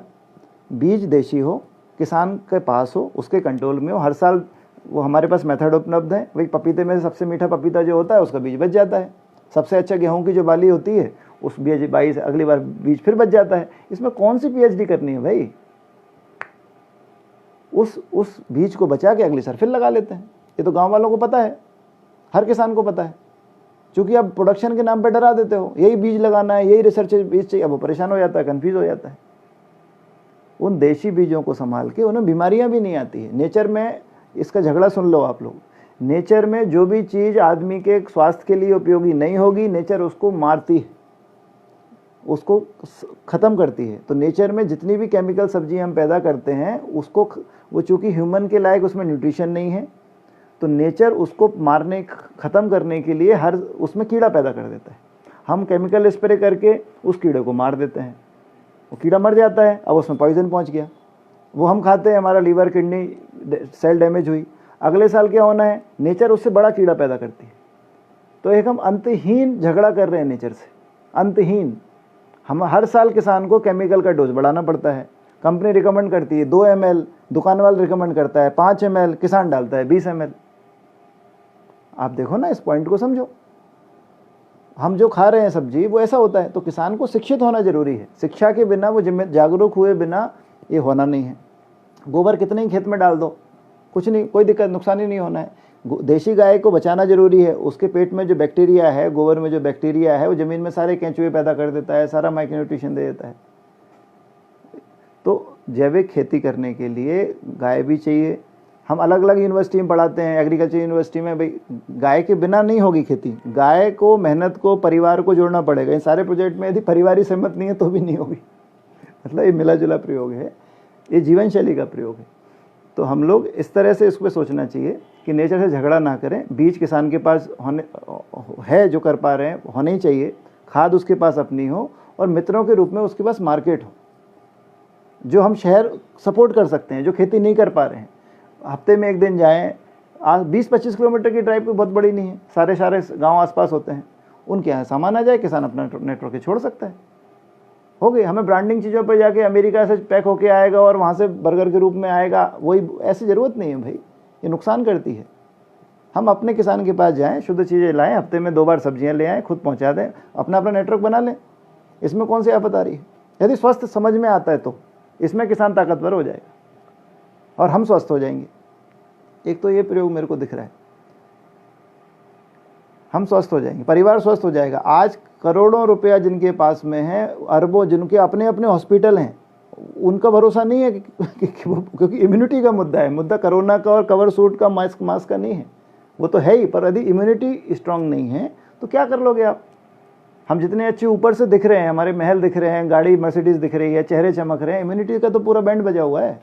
बीज देशी हो, किसान के पास हो, उसके कंट्रोल में हो, हर साल वो हमारे पास मेथड उपलब्ध है। भाई पपीते में सबसे मीठा पपीता जो होता है उसका बीज बच जाता है। सबसे अच्छा गेहूं की जो बाली होती है उस बीज बाई से अगली बार बीज फिर बच जाता है। इसमें कौन सी पीएचडी करनी है भाई? उस बीज को बचा के अगली साल फिर लगा लेते हैं। ये तो गांव वालों को पता है, हर किसान को पता है। क्योंकि आप प्रोडक्शन के नाम पे डरा देते हो, यही बीज लगाना है, यही रिसर्च बीज चाहिए, अब वो परेशान हो जाता है, कंफ्यूज हो जाता है। उन देशी बीजों को संभाल के उन्हें बीमारियां भी नहीं आती है। नेचर में इसका झगड़ा सुन लो आप लोग। नेचर में जो भी चीज़ आदमी के स्वास्थ्य के लिए उपयोगी नहीं होगी, नेचर उसको मारती है, उसको ख़त्म करती है। तो नेचर में जितनी भी केमिकल सब्जी हम पैदा करते हैं उसको, वो चूँकि ह्यूमन के लायक उसमें न्यूट्रिशन नहीं है, तो नेचर उसको मारने, ख़त्म करने के लिए हर उसमें कीड़ा पैदा कर देता है। हम केमिकल स्प्रे करके उस कीड़े को मार देते हैं, वो कीड़ा मर जाता है। अब उसमें पॉइजन पहुंच गया, वो हम खाते हैं, हमारा लीवर किडनी सेल डैमेज हुई। अगले साल क्या होना है? नेचर उससे बड़ा कीड़ा पैदा करती है। तो एक हम अंतहीन झगड़ा कर रहे हैं नेचर से, अंतहीन। हम हर साल किसान को केमिकल का डोज बढ़ाना पड़ता है। कंपनी रिकमेंड करती है 2 ml, दुकान वाला रिकमेंड करता है 5 ml, किसान डालता है 20 ml। आप देखो ना, इस पॉइंट को समझो। हम जो खा रहे हैं सब्जी वो ऐसा होता है। तो किसान को शिक्षित होना जरूरी है। शिक्षा के बिना, वो जागरूक हुए बिना ये होना नहीं है। गोबर कितने ही खेत में डाल दो, कुछ नहीं, कोई दिक्कत, नुकसान ही नहीं होना है। देशी गाय को बचाना जरूरी है, उसके पेट में जो बैक्टीरिया है, गोबर में जो बैक्टीरिया है, वो ज़मीन में सारे केंचुए पैदा कर देता है, सारा माइक्रो न्यूट्रिशन दे देता है। तो जैविक खेती करने के लिए गाय भी चाहिए। हम अलग अलग यूनिवर्सिटी में पढ़ाते हैं, एग्रीकल्चर यूनिवर्सिटी में, भाई गाय के बिना नहीं होगी खेती। गाय को, मेहनत को, परिवार को जोड़ना पड़ेगा। इन सारे प्रोजेक्ट में यदि परिवार ही सहमत नहीं है तो भी नहीं होगी। मतलब ये मिला जुला प्रयोग है, ये जीवन शैली का प्रयोग है। तो हम लोग इस तरह से इस पर सोचना चाहिए कि नेचर से झगड़ा ना करें। बीज किसान के पास होने है, जो कर पा रहे हैं होने ही चाहिए, खाद उसके पास अपनी हो, और मित्रों के रूप में उसके पास मार्केट हो, जो हम शहर सपोर्ट कर सकते हैं, जो खेती नहीं कर पा रहे हैं। हफ्ते में एक दिन जाएं, 20-25 किलोमीटर की ड्राइव कोई बहुत बड़ी नहीं है, सारे गांव आसपास होते हैं, उनके यहाँ सामान आ जाए, किसान अपना नेटवर्क छोड़ सकता है, हो गई। हमें ब्रांडिंग चीज़ों पर जाके अमेरिका से पैक होके आएगा और वहाँ से बर्गर के रूप में आएगा, वही, ऐसी ज़रूरत नहीं है भाई, ये नुकसान करती है। हम अपने किसान के पास जाएं, शुद्ध चीज़ें लाएं, हफ्ते में 2 बार सब्जियां ले आएँ, खुद पहुँचा दें, अपना नेटवर्क बना लें। इसमें कौन सी आफत आ रही है? यदि स्वस्थ समझ में आता है तो इसमें किसान ताकतवर हो जाएगा और हम स्वस्थ हो जाएंगे। एक तो ये प्रयोग मेरे को दिख रहा है, हम स्वस्थ हो जाएंगे, परिवार स्वस्थ हो जाएगा। आज करोड़ों रुपया जिनके पास में है, अरबों, जिनके अपने अपने हॉस्पिटल हैं, उनका भरोसा नहीं है क्योंकि इम्यूनिटी का मुद्दा है। मुद्दा कोरोना का और कवर सूट का, मास्क का नहीं है, वो तो है ही, पर यदि इम्यूनिटी स्ट्रांग नहीं है तो क्या कर लोगे आप? हम जितने अच्छे ऊपर से दिख रहे हैं, हमारे महल दिख रहे हैं, गाड़ी मर्सिडीज दिख रही है, चेहरे चमक रहे हैं, इम्यूनिटी का तो पूरा बैंड बजा हुआ है।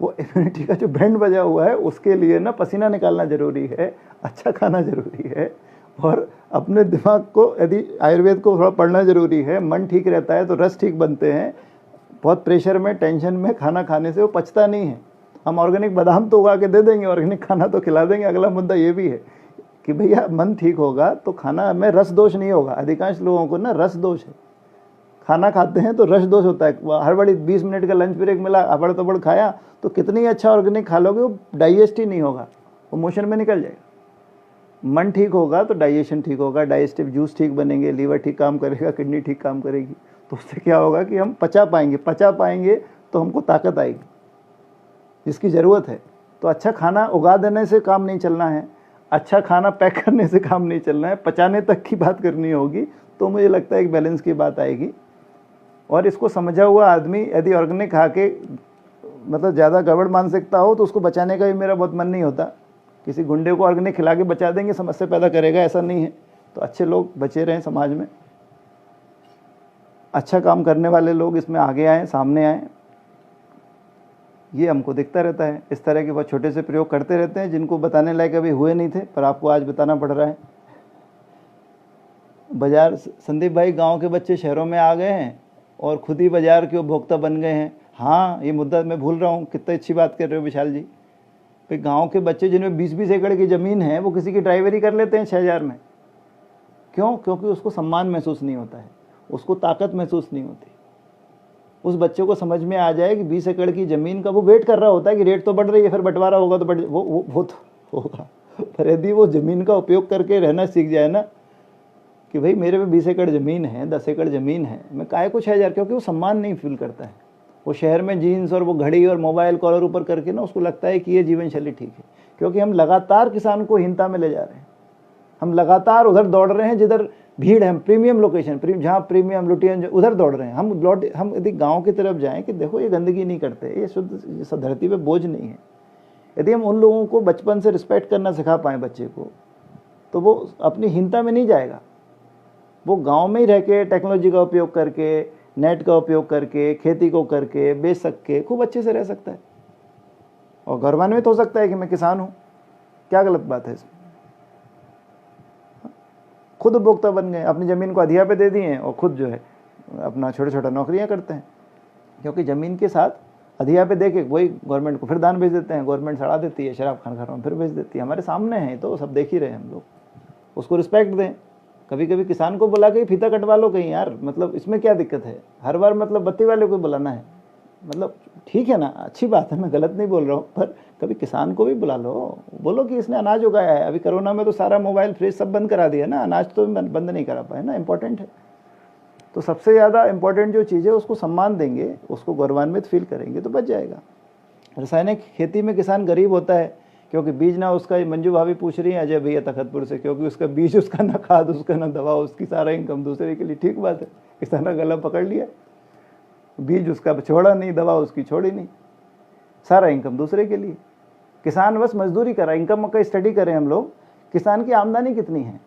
वो इम्यूनिटी का जो बैंड बजा हुआ है, उसके लिए ना पसीना निकालना जरूरी है, अच्छा खाना जरूरी है, और अपने दिमाग को, यदि आयुर्वेद को थोड़ा पढ़ना जरूरी है। मन ठीक रहता है तो रस ठीक बनते हैं। बहुत प्रेशर में, टेंशन में खाना खाने से वो पचता नहीं है। हम ऑर्गेनिक बादाम तो उगा के दे देंगे, ऑर्गेनिक खाना तो खिला देंगे। अगला मुद्दा ये भी है कि भैया मन ठीक होगा तो खाना में रस दोष नहीं होगा। अधिकांश लोगों को ना रस दोष है, खाना खाते हैं तो रस दोष होता है। हर बड़ी 20 मिनट का लंच ब्रेक मिला, अबड़ तबड़ खाया, तो कितनी अच्छा ऑर्गेनिक खा लोगे, वो डाइजेस्ट ही नहीं होगा, वो मोशन में निकल जाएगा। मन ठीक होगा तो डाइजेशन ठीक होगा, डाइजेस्टिव जूस ठीक बनेंगे, लीवर ठीक काम करेगा, किडनी ठीक काम करेगी। तो उससे क्या होगा कि हम पचा पाएंगे तो हमको ताकत आएगी जिसकी ज़रूरत है। तो अच्छा खाना उगा देने से काम नहीं चलना है, अच्छा खाना पैक करने से काम नहीं चलना है, पचाने तक की बात करनी होगी। तो मुझे लगता है एक बैलेंस की बात आएगी। और इसको समझा हुआ आदमी यदि ऑर्गेनिक खा के मतलब ज़्यादा गड़बड़ मानसिकता हो तो उसको बचाने का भी मेरा बहुत मन नहीं होता। किसी गुंडे को ऑर्गेनिक खिला के बचा देंगे, समस्या पैदा करेगा, ऐसा नहीं है। तो अच्छे लोग बचे रहें समाज में, अच्छा काम करने वाले लोग इसमें आगे आएँ, सामने आएँ, ये हमको दिखता रहता है। इस तरह के बहुत छोटे से प्रयोग करते रहते हैं जिनको बताने लायक अभी हुए नहीं थे, पर आपको आज बताना पड़ रहा है। बाजार, संदीप भाई, गांव के बच्चे शहरों में आ गए हैं और खुद ही बाजार के उपभोक्ता बन गए हैं। हाँ, ये मुद्दा मैं भूल रहा हूँ, कितनी अच्छी बात कर रहे हो विशाल जी। भाई गाँव के बच्चे जिनमें 20-20 एकड़ की ज़मीन है, वो किसी की ड्राइवरी कर लेते हैं 6,000 में। क्यों? क्योंकि उसको सम्मान महसूस नहीं होता है, उसको ताकत महसूस नहीं होती। उस बच्चे को समझ में आ जाए कि 20 एकड़ की ज़मीन का, वो वेट कर रहा होता है कि रेट तो बढ़ रही है, फिर बंटवारा होगा तो वो तो होगा। पर यदि वो ज़मीन का उपयोग करके रहना सीख जाए ना कि भाई मेरे में 20 एकड़ ज़मीन है, 10 एकड़ ज़मीन है, मैं काहे को 6,000, क्योंकि वो सम्मान नहीं फील करता है। वो शहर में जीन्स और वो घड़ी और मोबाइल कॉलर ऊपर करके ना उसको लगता है कि ये जीवन शैली ठीक है। क्योंकि हम लगातार किसान को हीनता में ले जा रहे हैं, हम लगातार उधर दौड़ रहे हैं जिधर भीड़ है, प्रीमियम लोकेशन, जहाँ प्रीमियम लुटियन, उधर दौड़ रहे हैं। हम यदि गांव की तरफ जाएं कि देखो ये गंदगी नहीं करते, ये शुद्ध धरती पे बोझ नहीं है। यदि हम उन लोगों को बचपन से रिस्पेक्ट करना सिखा पाएँ बच्चे को, तो वो अपनी हीनता में नहीं जाएगा। वो गांव में ही रह के टेक्नोलॉजी का उपयोग करके, नेट का उपयोग करके, खेती को करके, बेच सके खूब अच्छे से रह सकता है और गौरवान्वित हो सकता है कि मैं किसान हूँ। क्या गलत बात है इसमें? खुद उपभोक्ता बन गए, अपनी ज़मीन को अधिया पे दे दिए और खुद जो है अपना छोटा नौकरियां करते हैं। क्योंकि ज़मीन के साथ अधिया पे दे के वही गवर्नमेंट को फिर दान भेज देते हैं, गवर्नमेंट सड़ा देती है, शराब खान घरों में फिर भेज देती है। हमारे सामने है, तो सब देख ही रहे हैं हम लोग। उसको रिस्पेक्ट दें। कभी कभी किसान को बुला के फीता कटवा लो कहीं यार, मतलब इसमें क्या दिक्कत है? हर बार मतलब बत्ती वाले को बुलाना है, मतलब ठीक है ना, अच्छी बात है, मैं गलत नहीं बोल रहा हूँ, पर कभी किसान को भी बुला लो, बोलो कि इसने अनाज उगाया है। अभी कोरोना में तो सारा मोबाइल, फ्रिज सब बंद करा दिया ना, अनाज तो बंद नहीं करा पाए ना, इंपॉर्टेंट है। तो सबसे ज़्यादा इंपॉर्टेंट जो चीज़ है उसको सम्मान देंगे, उसको गौरवान्वित फील करेंगे तो बच जाएगा। रासायनिक खेती में किसान गरीब होता है क्योंकि बीज ना उसका, मंजू भाभी पूछ रही है अजय भैया तखतपुर से, क्योंकि उसका बीज, उसका ना खाद, उसका ना दवा, उसकी सारा इनकम दूसरे के लिए। ठीक बात है, किसान का गला पकड़ लिया, बीज उसका छोड़ा नहीं, दवा उसकी छोड़ी नहीं, सारा इनकम दूसरे के लिए। किसान बस मजदूरी कर रहा है। इनकम का स्टडी करें हम लोग, किसान की आमदनी कितनी है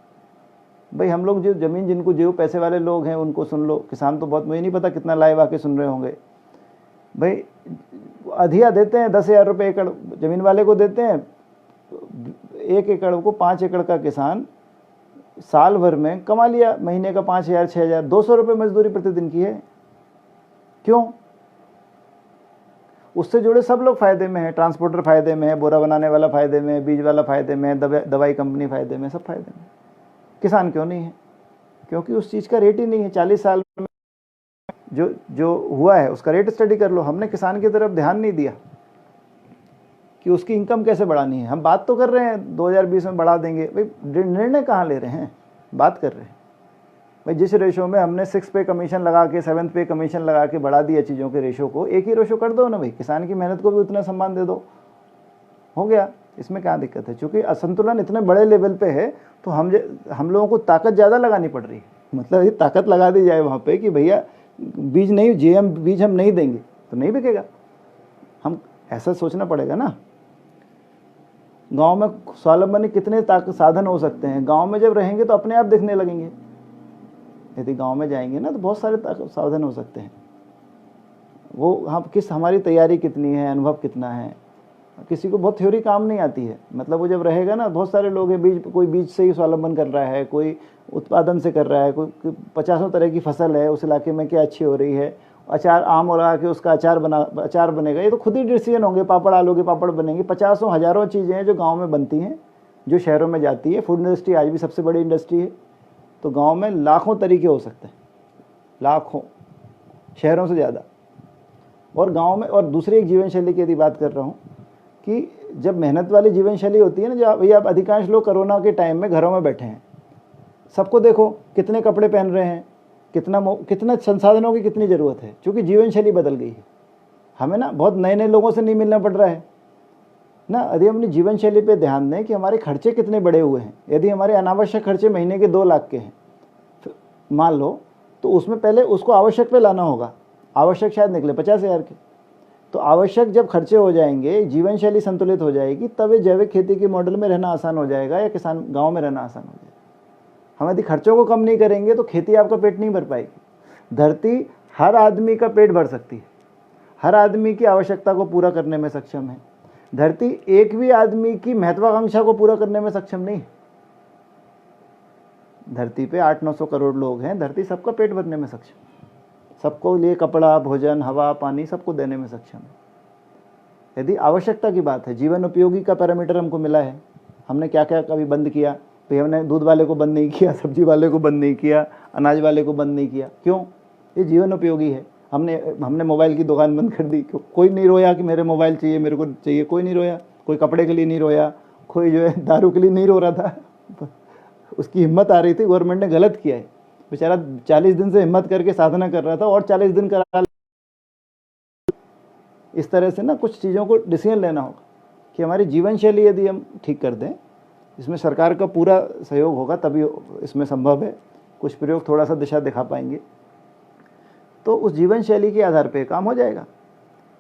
भाई। हम लोग जो ज़मीन जिनको, जो पैसे वाले लोग हैं उनको सुन लो, किसान तो बहुत, मुझे नहीं पता कितना लाइव आके सुन रहे होंगे भाई। अधिया देते हैं 10,000 रुपये एकड़, ज़मीन वाले को देते हैं। 1 एकड़ को 5 एकड़ का किसान साल भर में कमा लिया, महीने का 5,000 6,000 200 रुपये मजदूरी प्रतिदिन की है। क्यों? उससे जुड़े सब लोग फायदे में है, ट्रांसपोर्टर फायदे में है, बोरा बनाने वाला फायदे में है, बीज वाला फायदे में है, दवाई कंपनी फायदे में, सब फायदे में। किसान क्यों नहीं है? क्योंकि उस चीज़ का रेट ही नहीं है। 40 साल में जो हुआ है उसका रेट स्टडी कर लो। हमने किसान की तरफ ध्यान नहीं दिया कि उसकी इनकम कैसे बढ़ानी है। हम बात तो कर रहे हैं 2020 में बढ़ा देंगे भाई, निर्णय कहाँ ले रहे हैं, बात कर रहे हैं भाई। जिस रेशो में हमने 6 पे कमीशन लगा के, 7 पे कमीशन लगा के बढ़ा दिया चीज़ों के रेशो को, एक ही रेशो कर दो ना भाई, किसान की मेहनत को भी उतना सम्मान दे दो, हो गया। इसमें क्या दिक्कत है? चूँकि असंतुलन इतने बड़े लेवल पे है तो हम लोगों को ताकत ज़्यादा लगानी पड़ रही है। मतलब ये ताकत लगा दी जाए वहाँ पे कि भैया बीज नहीं, जीएम बीज हम नहीं देंगे तो नहीं बिकेगा। हम ऐसा सोचना पड़ेगा ना। गांव में स्वावलंबन कितने साधन हो सकते हैं, गांव में जब रहेंगे तो अपने आप दिखने लगेंगे। यदि गांव में जाएंगे ना तो बहुत सारे साधन हो सकते हैं। वो हम हमारी तैयारी कितनी है, अनुभव कितना है। किसी को बहुत थ्योरी काम नहीं आती है। मतलब वो जब रहेगा ना, बहुत सारे लोग हैं, कोई बीज से ही स्वावलंबन कर रहा है, कोई उत्पादन से कर रहा है, कोई 50 तरह की फसल है उस इलाके में, क्या अच्छी हो रही है, अचार आम लगा के उसका अचार बनेगा। ये तो खुद ही डिसीजन होंगे, पापड़ आलू के पापड़ बनेंगे। 50 हज़ारों चीज़ें हैं जो गाँव में बनती हैं, जो शहरों में जाती है। फूड इंडस्ट्री आज भी सबसे बड़ी इंडस्ट्री है। तो गाँव में लाखों तरीके हो सकते हैं, लाखों, शहरों से ज़्यादा। और गाँव में, और दूसरी एक जीवन शैली की यदि बात कर रहा हूँ कि जब मेहनत वाली जीवन शैली होती है ना, जब भैया आप अधिकांश लोग कोरोना के टाइम में घरों में बैठे हैं, सबको देखो कितने कपड़े पहन रहे हैं, कितना संसाधनों की कितनी ज़रूरत है, क्योंकि जीवन शैली बदल गई है। हमें ना बहुत नए नए लोगों से नहीं मिलना पड़ रहा है ना। यदि हम अपनी जीवन शैली पे ध्यान दें कि हमारे खर्चे कितने बड़े हुए हैं। यदि हमारे अनावश्यक खर्चे महीने के 2 लाख के हैं मान लो, तो उसमें पहले उसको आवश्यक पे लाना होगा। आवश्यक शायद निकले 50,000 के। तो आवश्यक जब खर्चे हो जाएंगे, जीवन शैली संतुलित हो जाएगी, तब ये जैविक खेती के मॉडल में रहना आसान हो जाएगा, या किसान गांव में रहना आसान हो जाएगा। हम यदि खर्चों को कम नहीं करेंगे तो खेती आपका पेट नहीं भर पाएगी। धरती हर आदमी का पेट भर सकती है, हर आदमी की आवश्यकता को पूरा करने में सक्षम है। धरती एक भी आदमी की महत्वाकांक्षा को पूरा करने में सक्षम नहीं है। धरती पे 800-900 करोड़ लोग हैं, धरती सबका पेट भरने में सक्षम, सबको लिए कपड़ा, भोजन, हवा, पानी सबको देने में सक्षम है। यदि आवश्यकता की बात है, जीवन उपयोगी का पैरामीटर हमको मिला है, हमने क्या क्या कभी बंद किया भाई? हमने दूध वाले को बंद नहीं किया, सब्जी वाले को बंद नहीं किया, अनाज वाले को बंद नहीं किया। क्यों? ये जीवन उपयोगी है। हमने मोबाइल की दुकान बंद कर दी, कोई नहीं रोया कि मेरे मोबाइल चाहिए, मेरे को चाहिए, कोई नहीं रोया। कोई कपड़े के लिए नहीं रोया, कोई जो है दारू के लिए नहीं रो रहा था। उसकी हिम्मत आ रही थी। गवर्नमेंट ने गलत किया है, बेचारा 40 दिन से हिम्मत करके साधना कर रहा था और 40 दिन करा। इस तरह से ना कुछ चीज़ों को डिसीजन लेना होगा कि हमारी जीवन शैली यदि हम ठीक कर दें, इसमें सरकार का पूरा सहयोग होगा तभी इसमें संभव है। कुछ प्रयोग थोड़ा सा दिशा दिखा पाएंगे तो उस जीवन शैली के आधार पर काम हो जाएगा।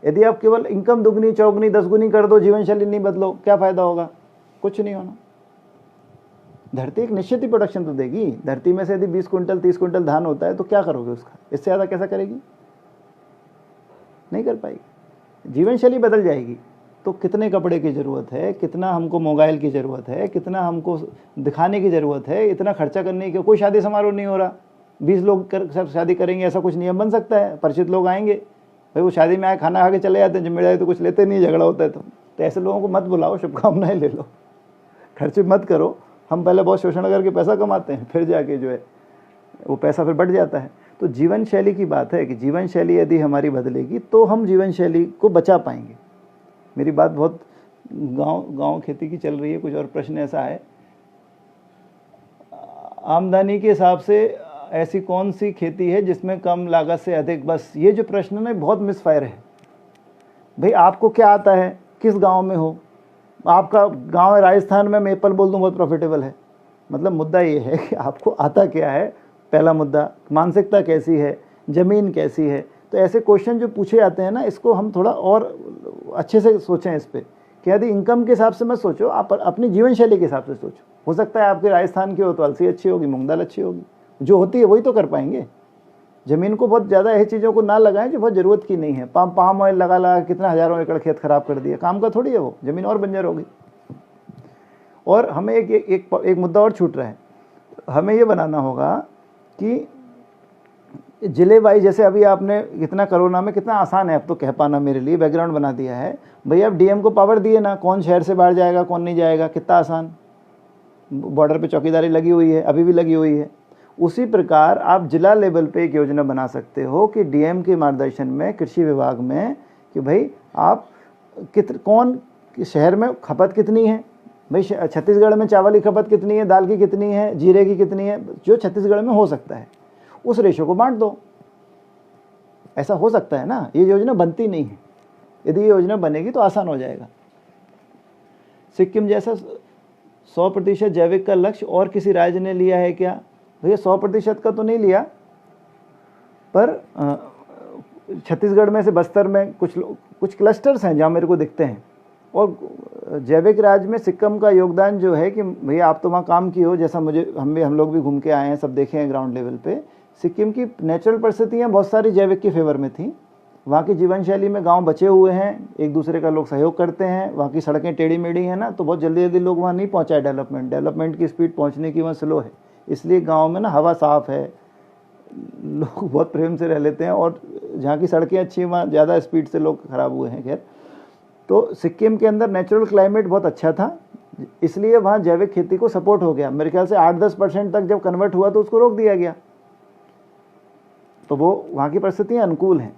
यदि आप केवल इनकम दुगनी चौगुनी 10 गुनी कर दो, जीवन शैली नहीं बदलो, क्या फ़ायदा होगा? कुछ नहीं होना। धरती एक निश्चित ही प्रोडक्शन तो देगी। धरती में से यदि 20 कुंटल 30 कुंटल धान होता है तो क्या करोगे उसका? इससे ज़्यादा कैसा करेगी? नहीं कर पाएगी। जीवन शैली बदल जाएगी तो कितने कपड़े की ज़रूरत है, कितना हमको मोबाइल की ज़रूरत है, कितना हमको दिखाने की ज़रूरत है, इतना खर्चा करने की। कोई शादी समारोह नहीं हो रहा, 20 लोग सब शादी करेंगे, ऐसा कुछ नियम बन सकता है? परिचित लोग आएंगे भाई, वो शादी में आए खाना खा के चले जाते हैं, जिम्मेदारी तो कुछ लेते नहीं, झगड़ा होता है। तो ऐसे लोगों को मत बुलाओ, शुभकामनाएं ले लो, खर्चे मत करो। हम पहले बहुत शोषण करके पैसा कमाते हैं, फिर जाके जो है वो पैसा फिर बढ़ जाता है। तो जीवन शैली की बात है कि जीवन शैली यदि हमारी बदलेगी तो हम जीवन शैली को बचा पाएंगे। मेरी बात बहुत गांव खेती की चल रही है। कुछ और प्रश्न ऐसा है, आमदनी के हिसाब से ऐसी कौन सी खेती है जिसमें कम लागत से अधिक, बस ये जो प्रश्न है बहुत मिसफायर है। भाई आपको क्या आता है, किस गांव में हो, आपका गांव है राजस्थान में, मैं एप्पल बोल दूं बहुत प्रॉफिटेबल है। मतलब मुद्दा ये है कि आपको आता क्या है, पहला मुद्दा, मानसिकता कैसी है, ज़मीन कैसी है। तो ऐसे क्वेश्चन जो पूछे जाते हैं ना, इसको हम थोड़ा और अच्छे से सोचें इस पर कि यदि इनकम के हिसाब से मत सोचो, आप अपनी जीवन शैली के हिसाब से सोचो। हो सकता है आपके राजस्थान की हो तो अलसी अच्छी होगी, मूंग दाल अच्छी होगी, जो होती है वही तो कर पाएंगे। ज़मीन को बहुत ज़्यादा ऐसी चीज़ों को ना लगाएं जो बहुत ज़रूरत की नहीं है। पाम ऑयल लगा लगा कितना हज़ारों एकड़ खेत खराब कर दिया, काम का थोड़ी है वो, ज़मीन और बंजर होगी। और हमें एक मुद्दा और छूट रहा है, हमें ये बनाना होगा कि जिले वाइज, जैसे अभी आपने इतना कोरोना में कितना आसान है अब तो कह पाना, मेरे लिए बैकग्राउंड बना दिया है भैया, अब डीएम को पावर दिए ना, कौन शहर से बाहर जाएगा कौन नहीं जाएगा, कितना आसान। बॉर्डर पे चौकीदारी लगी हुई है, अभी भी लगी हुई है। उसी प्रकार आप जिला लेवल पे एक योजना बना सकते हो कि डीएम के मार्गदर्शन में कृषि विभाग में, कि भाई आप कौन शहर में खपत कितनी है, भाई छत्तीसगढ़ में चावल की खपत कितनी है, दाल की कितनी है, जीरे की कितनी है, जो छत्तीसगढ़ में हो सकता है उस रेशो को बांट दो। ऐसा हो सकता है ना, ये योजना बनती नहीं है। यदि ये योजना बनेगी तो आसान हो जाएगा। सिक्किम जैसा 100% जैविक का लक्ष्य और किसी राज्य ने लिया है क्या? भैया 100% का तो नहीं लिया, पर छत्तीसगढ़ में से बस्तर में कुछ क्लस्टर्स हैं जहाँ मेरे को दिखते हैं। और जैविक राज्य में सिक्किम का योगदान जो है कि भैया आप तो वहाँ काम किए हो, जैसा हम लोग भी घूम के आए हैं, सब देखे हैं ग्राउंड लेवल पे। सिक्किम की नेचुरल परिस्थितियाँ बहुत सारी जैविक के फेवर में थी। वहाँ की जीवन शैली में गांव बचे हुए हैं, एक दूसरे का लोग सहयोग करते हैं, वहाँ की सड़कें टेढ़ी मेढ़ी हैं ना, तो बहुत जल्दी लोग वहाँ नहीं पहुँचाए। डेवलपमेंट की स्पीड पहुँचने की वहाँ स्लो है, इसलिए गाँव में ना हवा साफ़ है, लोग बहुत प्रेम से रह लेते हैं। और जहाँ की सड़कें अच्छी हैं वहाँ ज़्यादा स्पीड से लोग ख़राब हुए हैं। खैर, तो सिक्किम के अंदर नेचुरल क्लाइमेट बहुत अच्छा था, इसलिए वहाँ जैविक खेती को सपोर्ट हो गया। मेरे ख्याल से 8-10% तक जब कन्वर्ट हुआ तो उसको रोक दिया गया। तो वो वहाँ की परिस्थितियाँ अनुकूल हैं।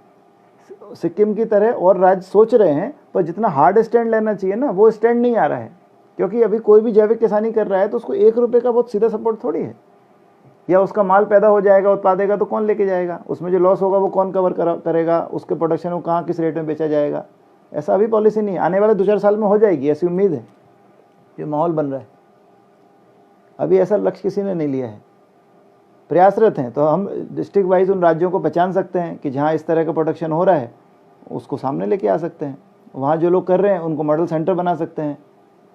सिक्किम की तरह और राज्य सोच रहे हैं, पर जितना हार्ड स्टैंड लेना चाहिए ना, वो स्टैंड नहीं आ रहा है। क्योंकि अभी कोई भी जैविक किसानी कर रहा है तो उसको 1 रुपये का बहुत सीधा सपोर्ट थोड़ी है। या उसका माल पैदा हो जाएगा, उत्पादेगा, तो कौन लेके जाएगा, उसमें जो लॉस होगा वो कौन कवर करेगा, उसके प्रोडक्शन को कहाँ किस रेट में बेचा जाएगा, ऐसा अभी पॉलिसी नहीं है। आने वाले 2-4 साल में हो जाएगी, ऐसी उम्मीद है। ये माहौल बन रहा है, अभी ऐसा लक्ष्य किसी ने नहीं लिया है। प्रयासरत हैं, तो हम डिस्ट्रिक्ट वाइज उन राज्यों को पहचान सकते हैं कि जहाँ इस तरह का प्रोडक्शन हो रहा है, उसको सामने लेके आ सकते हैं। वहाँ जो लोग कर रहे हैं उनको मॉडल सेंटर बना सकते हैं,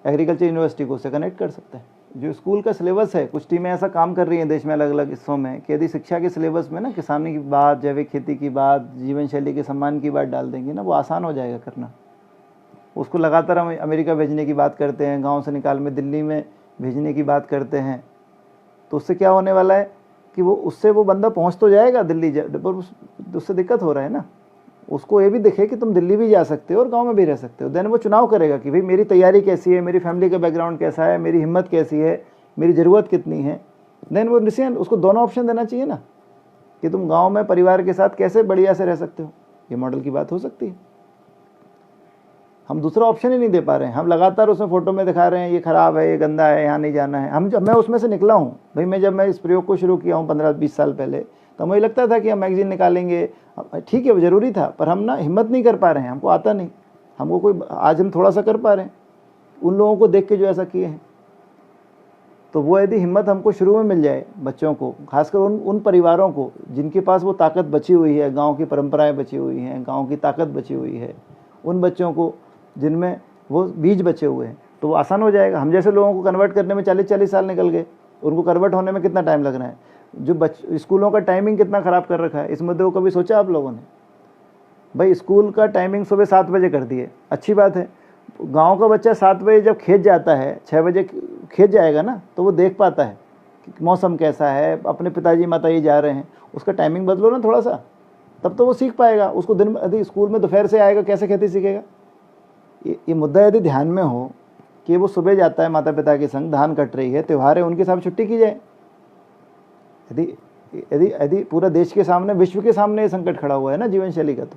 एग्रीकल्चर यूनिवर्सिटी को उससे कनेक्ट कर सकते हैं। जो स्कूल का सिलेबस है, कुछ टीमें ऐसा काम कर रही हैं देश में अलग अलग हिस्सों में, कि यदि शिक्षा के सिलेबस में ना किसानी की बात, जैविक खेती की बात, जीवन शैली के सम्मान की बात डाल देंगे ना, वो आसान हो जाएगा करना। उसको लगातार हम अमेरिका भेजने की बात करते हैं, गाँव से निकाल में दिल्ली में भेजने की बात करते हैं, तो उससे क्या होने वाला है कि उससे वो बंदा पहुंच तो जाएगा दिल्ली, पर उससे दिक्कत हो रहा है ना। उसको ये भी दिखे कि तुम दिल्ली भी जा सकते हो और गांव में भी रह सकते हो। देन वो चुनाव करेगा कि भाई मेरी तैयारी कैसी है, मेरी फैमिली का बैकग्राउंड कैसा है, मेरी हिम्मत कैसी है, मेरी ज़रूरत कितनी है। देन वो डिसीजन, उसको दोनों ऑप्शन देना चाहिए ना, कि तुम गाँव में परिवार के साथ कैसे बढ़िया से रह सकते हो। ये मॉडल की बात हो सकती है। हम दूसरा ऑप्शन ही नहीं दे पा रहे हैं, हम लगातार उसमें फ़ोटो में दिखा रहे हैं ये ख़राब है, ये गंदा है, यहाँ नहीं जाना है। मैं उसमें से निकला हूँ भाई। जब मैं इस प्रयोग को शुरू किया हूँ 15-20 साल पहले, तो मुझे लगता था कि हम मैगजीन निकालेंगे, ठीक है वो ज़रूरी था, पर हम ना हिम्मत नहीं कर पा रहे हैं, हमको आता नहीं। हमको कोई, आज हम थोड़ा सा कर पा रहे हैं उन लोगों को देख के जो ऐसा किए हैं। तो वो यदि हिम्मत हमको शुरू में मिल जाए, बच्चों को, खासकर उन परिवारों को जिनके पास वो ताकत बची हुई है, गाँव की परंपराएँ बची हुई हैं, गाँव की ताकत बची हुई है, उन बच्चों को जिनमें वो बीज बचे हुए हैं, तो वो आसान हो जाएगा। हम जैसे लोगों को कन्वर्ट करने में 40-40 साल निकल गए, उनको कन्वर्ट होने में कितना टाइम लग रहा है। जो स्कूलों का टाइमिंग कितना ख़राब कर रखा है, इस मुद्दे को कभी सोचा आप लोगों ने? भाई स्कूल का टाइमिंग सुबह 7 बजे कर दिए, अच्छी बात है। गांव का बच्चा 7 बजे जब खेत जाता है, 6 बजे खेत जाएगा ना, तो वो देख पाता है कि मौसम कैसा है, अपने पिताजी माताजी जा रहे हैं, उसका टाइमिंग बदलो ना थोड़ा सा, तब तो वो सीख पाएगा। उसको दिन यदि स्कूल में दोपहर से आएगा, कैसे खेती सीखेगा? ये मुद्दा यदि ध्यान में हो कि वो सुबह जाता है माता पिता के संग, धान कट रही है, त्यौहार है, उनके साथ छुट्टी की जाए। यदि यदि यदि पूरा देश के सामने, विश्व के सामने ये संकट खड़ा हुआ है ना जीवन शैली का, तो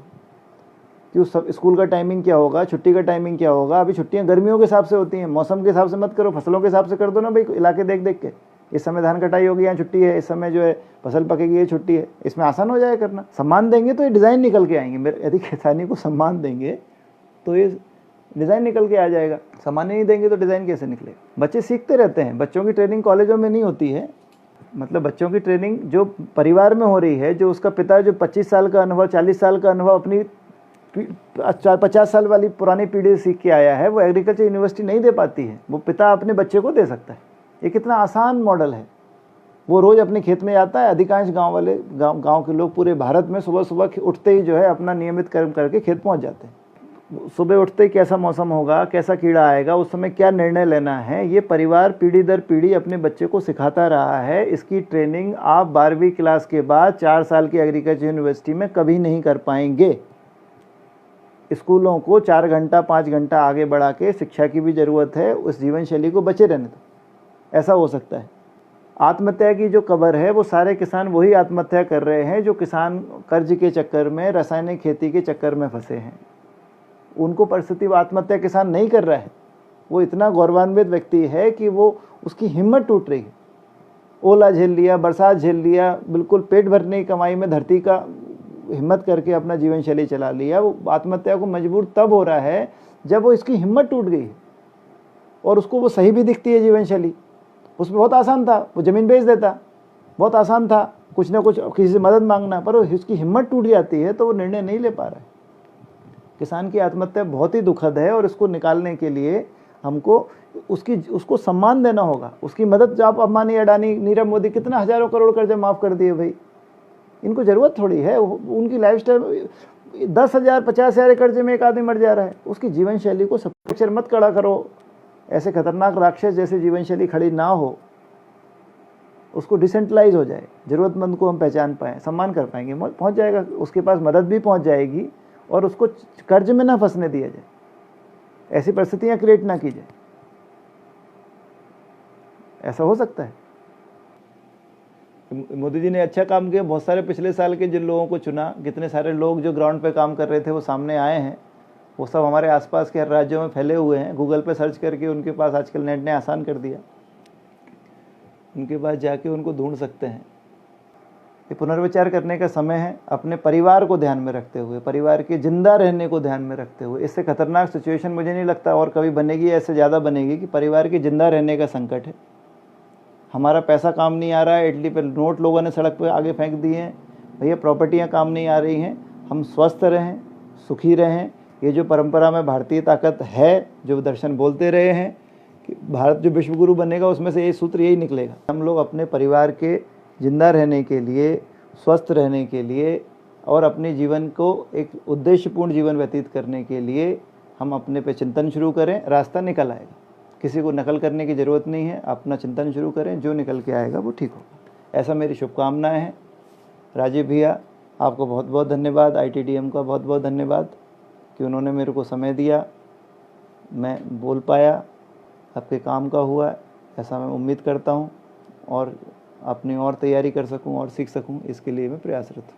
कि उस सब स्कूल का टाइमिंग क्या होगा, छुट्टी का टाइमिंग क्या होगा। अभी छुट्टियां गर्मियों के हिसाब से होती हैं, मौसम के हिसाब से मत करो, फसलों के हिसाब से कर दो ना भाई, इलाके देख देख के। इस समय धान कटाई होगी, यहाँ छुट्टी है, इस समय जो है फसल पकेगी, ये छुट्टी है। इसमें आसान हो जाए करना। सम्मान देंगे तो ये डिज़ाइन निकल के आएंगे। यदि किसानी को सम्मान देंगे तो ये डिज़ाइन निकल के आ जाएगा। सामान ही नहीं देंगे तो डिज़ाइन कैसे निकलेगा? बच्चे सीखते रहते हैं, बच्चों की ट्रेनिंग कॉलेजों में नहीं होती है। मतलब बच्चों की ट्रेनिंग जो परिवार में हो रही है, जो उसका पिता जो 25 साल का अनुभव, 40 साल का अनुभव अपनी 50 साल वाली पुरानी पीढ़ी से सीख के आया है, वो एग्रीकल्चर यूनिवर्सिटी नहीं दे पाती है, वो पिता अपने बच्चे को दे सकता है। ये कितना आसान मॉडल है। वो रोज़ अपने खेत में जाता है। अधिकांश गांव के लोग पूरे भारत में सुबह सुबह उठते ही जो है अपना नियमित कर्म करके खेत पहुंच जाते हैं। सुबह उठते ही कैसा मौसम होगा, कैसा कीड़ा आएगा, उस समय क्या निर्णय लेना है, ये परिवार पीढ़ी दर पीढ़ी अपने बच्चे को सिखाता रहा है। इसकी ट्रेनिंग आप 12वीं क्लास के बाद 4 साल की एग्रीकल्चर यूनिवर्सिटी में कभी नहीं कर पाएंगे। स्कूलों को 4 घंटा 5 घंटा आगे बढ़ा के शिक्षा की भी ज़रूरत है। उस जीवन शैली को बचे रहने दो। ऐसा हो सकता है। आत्महत्या की जो खबर है वो सारे किसान वही आत्महत्या कर रहे हैं जो किसान कर्ज के चक्कर में, रासायनिक खेती के चक्कर में फंसे हैं। उनको परिस्थिति आत्महत्या किसान नहीं कर रहा है। वो इतना गौरवान्वित व्यक्ति है कि वो उसकी हिम्मत टूट रही है। ओला झेल लिया, बरसात झेल लिया, बिल्कुल पेट भरने की कमाई में धरती का हिम्मत करके अपना जीवन शैली चला लिया। वो आत्महत्या को मजबूर तब हो रहा है जब वो इसकी हिम्मत टूट गई और उसको वो सही भी दिखती है जीवन शैली। उसमें बहुत आसान था, वो ज़मीन बेच देता, बहुत आसान था कुछ ना कुछ किसी से मदद मांगना, पर उसकी हिम्मत टूट जाती है तो वो निर्णय नहीं ले पा रहा है। किसान की आत्महत्या बहुत ही दुखद है और इसको निकालने के लिए हमको उसको सम्मान देना होगा, उसकी मदद। जो आप अंबानी, अडानी, नीरव मोदी कितना हज़ारों करोड़ कर्जे माफ़ कर दिए भाई, इनको ज़रूरत थोड़ी है। उनकी लाइफस्टाइल 10,000 50,000 कर्जे में एक आदमी मर जा रहा है। उसकी जीवन शैली को स्ट्रक्चर मत खड़ा करो, ऐसे खतरनाक राक्षस जैसे जीवन शैली खड़ी ना हो, उसको डिसेंट्रलाइज हो जाए, ज़रूरतमंद को हम पहचान पाएँ, सम्मान कर पाएंगे, पहुंच जाएगा, उसके पास मदद भी पहुंच जाएगी और उसको कर्ज में ना फंसने दिया जाए, ऐसी परिस्थितियां क्रिएट ना की जाए। ऐसा हो सकता है। मोदी जी ने अच्छा काम किया। बहुत सारे पिछले साल के जिन लोगों को चुना, कितने सारे लोग जो ग्राउंड पे काम कर रहे थे वो सामने आए हैं। वो सब हमारे आसपास के हर राज्यों में फैले हुए हैं। गूगल पे सर्च करके उनके पास आजकल नेट ने आसान कर दिया, उनके पास जाके उनको ढूंढ सकते हैं। ये पुनर्विचार करने का समय है, अपने परिवार को ध्यान में रखते हुए, परिवार के जिंदा रहने को ध्यान में रखते हुए। इससे खतरनाक सिचुएशन मुझे नहीं लगता और कभी बनेगी, ऐसे ज़्यादा बनेगी कि परिवार के जिंदा रहने का संकट है। हमारा पैसा काम नहीं आ रहा है, इटली पर नोट लोगों ने सड़क पर आगे फेंक दिए हैं, भैया प्रॉपर्टियाँ काम नहीं आ रही हैं। हम स्वस्थ रहें, सुखी रहें। ये जो परंपरा में भारतीय ताकत है, जो दर्शन बोलते रहे हैं कि भारत जो विश्वगुरु बनेगा, उसमें से ये सूत्र यही निकलेगा। हम लोग अपने परिवार के जिंदा रहने के लिए, स्वस्थ रहने के लिए और अपने जीवन को एक उद्देश्यपूर्ण जीवन व्यतीत करने के लिए हम अपने पे चिंतन शुरू करें। रास्ता निकल आएगा, किसी को नकल करने की ज़रूरत नहीं है। अपना चिंतन शुरू करें, जो निकल के आएगा वो ठीक होगा। ऐसा मेरी शुभकामनाएं हैं। राजीव भैया, आपको बहुत बहुत धन्यवाद। ITDM का बहुत बहुत धन्यवाद कि उन्होंने मेरे को समय दिया, मैं बोल पाया, आपके काम का हुआ, ऐसा मैं उम्मीद करता हूँ और अपनी और तैयारी कर सकूँ और सीख सकूँ, इसके लिए मैं प्रयासरत हूँ।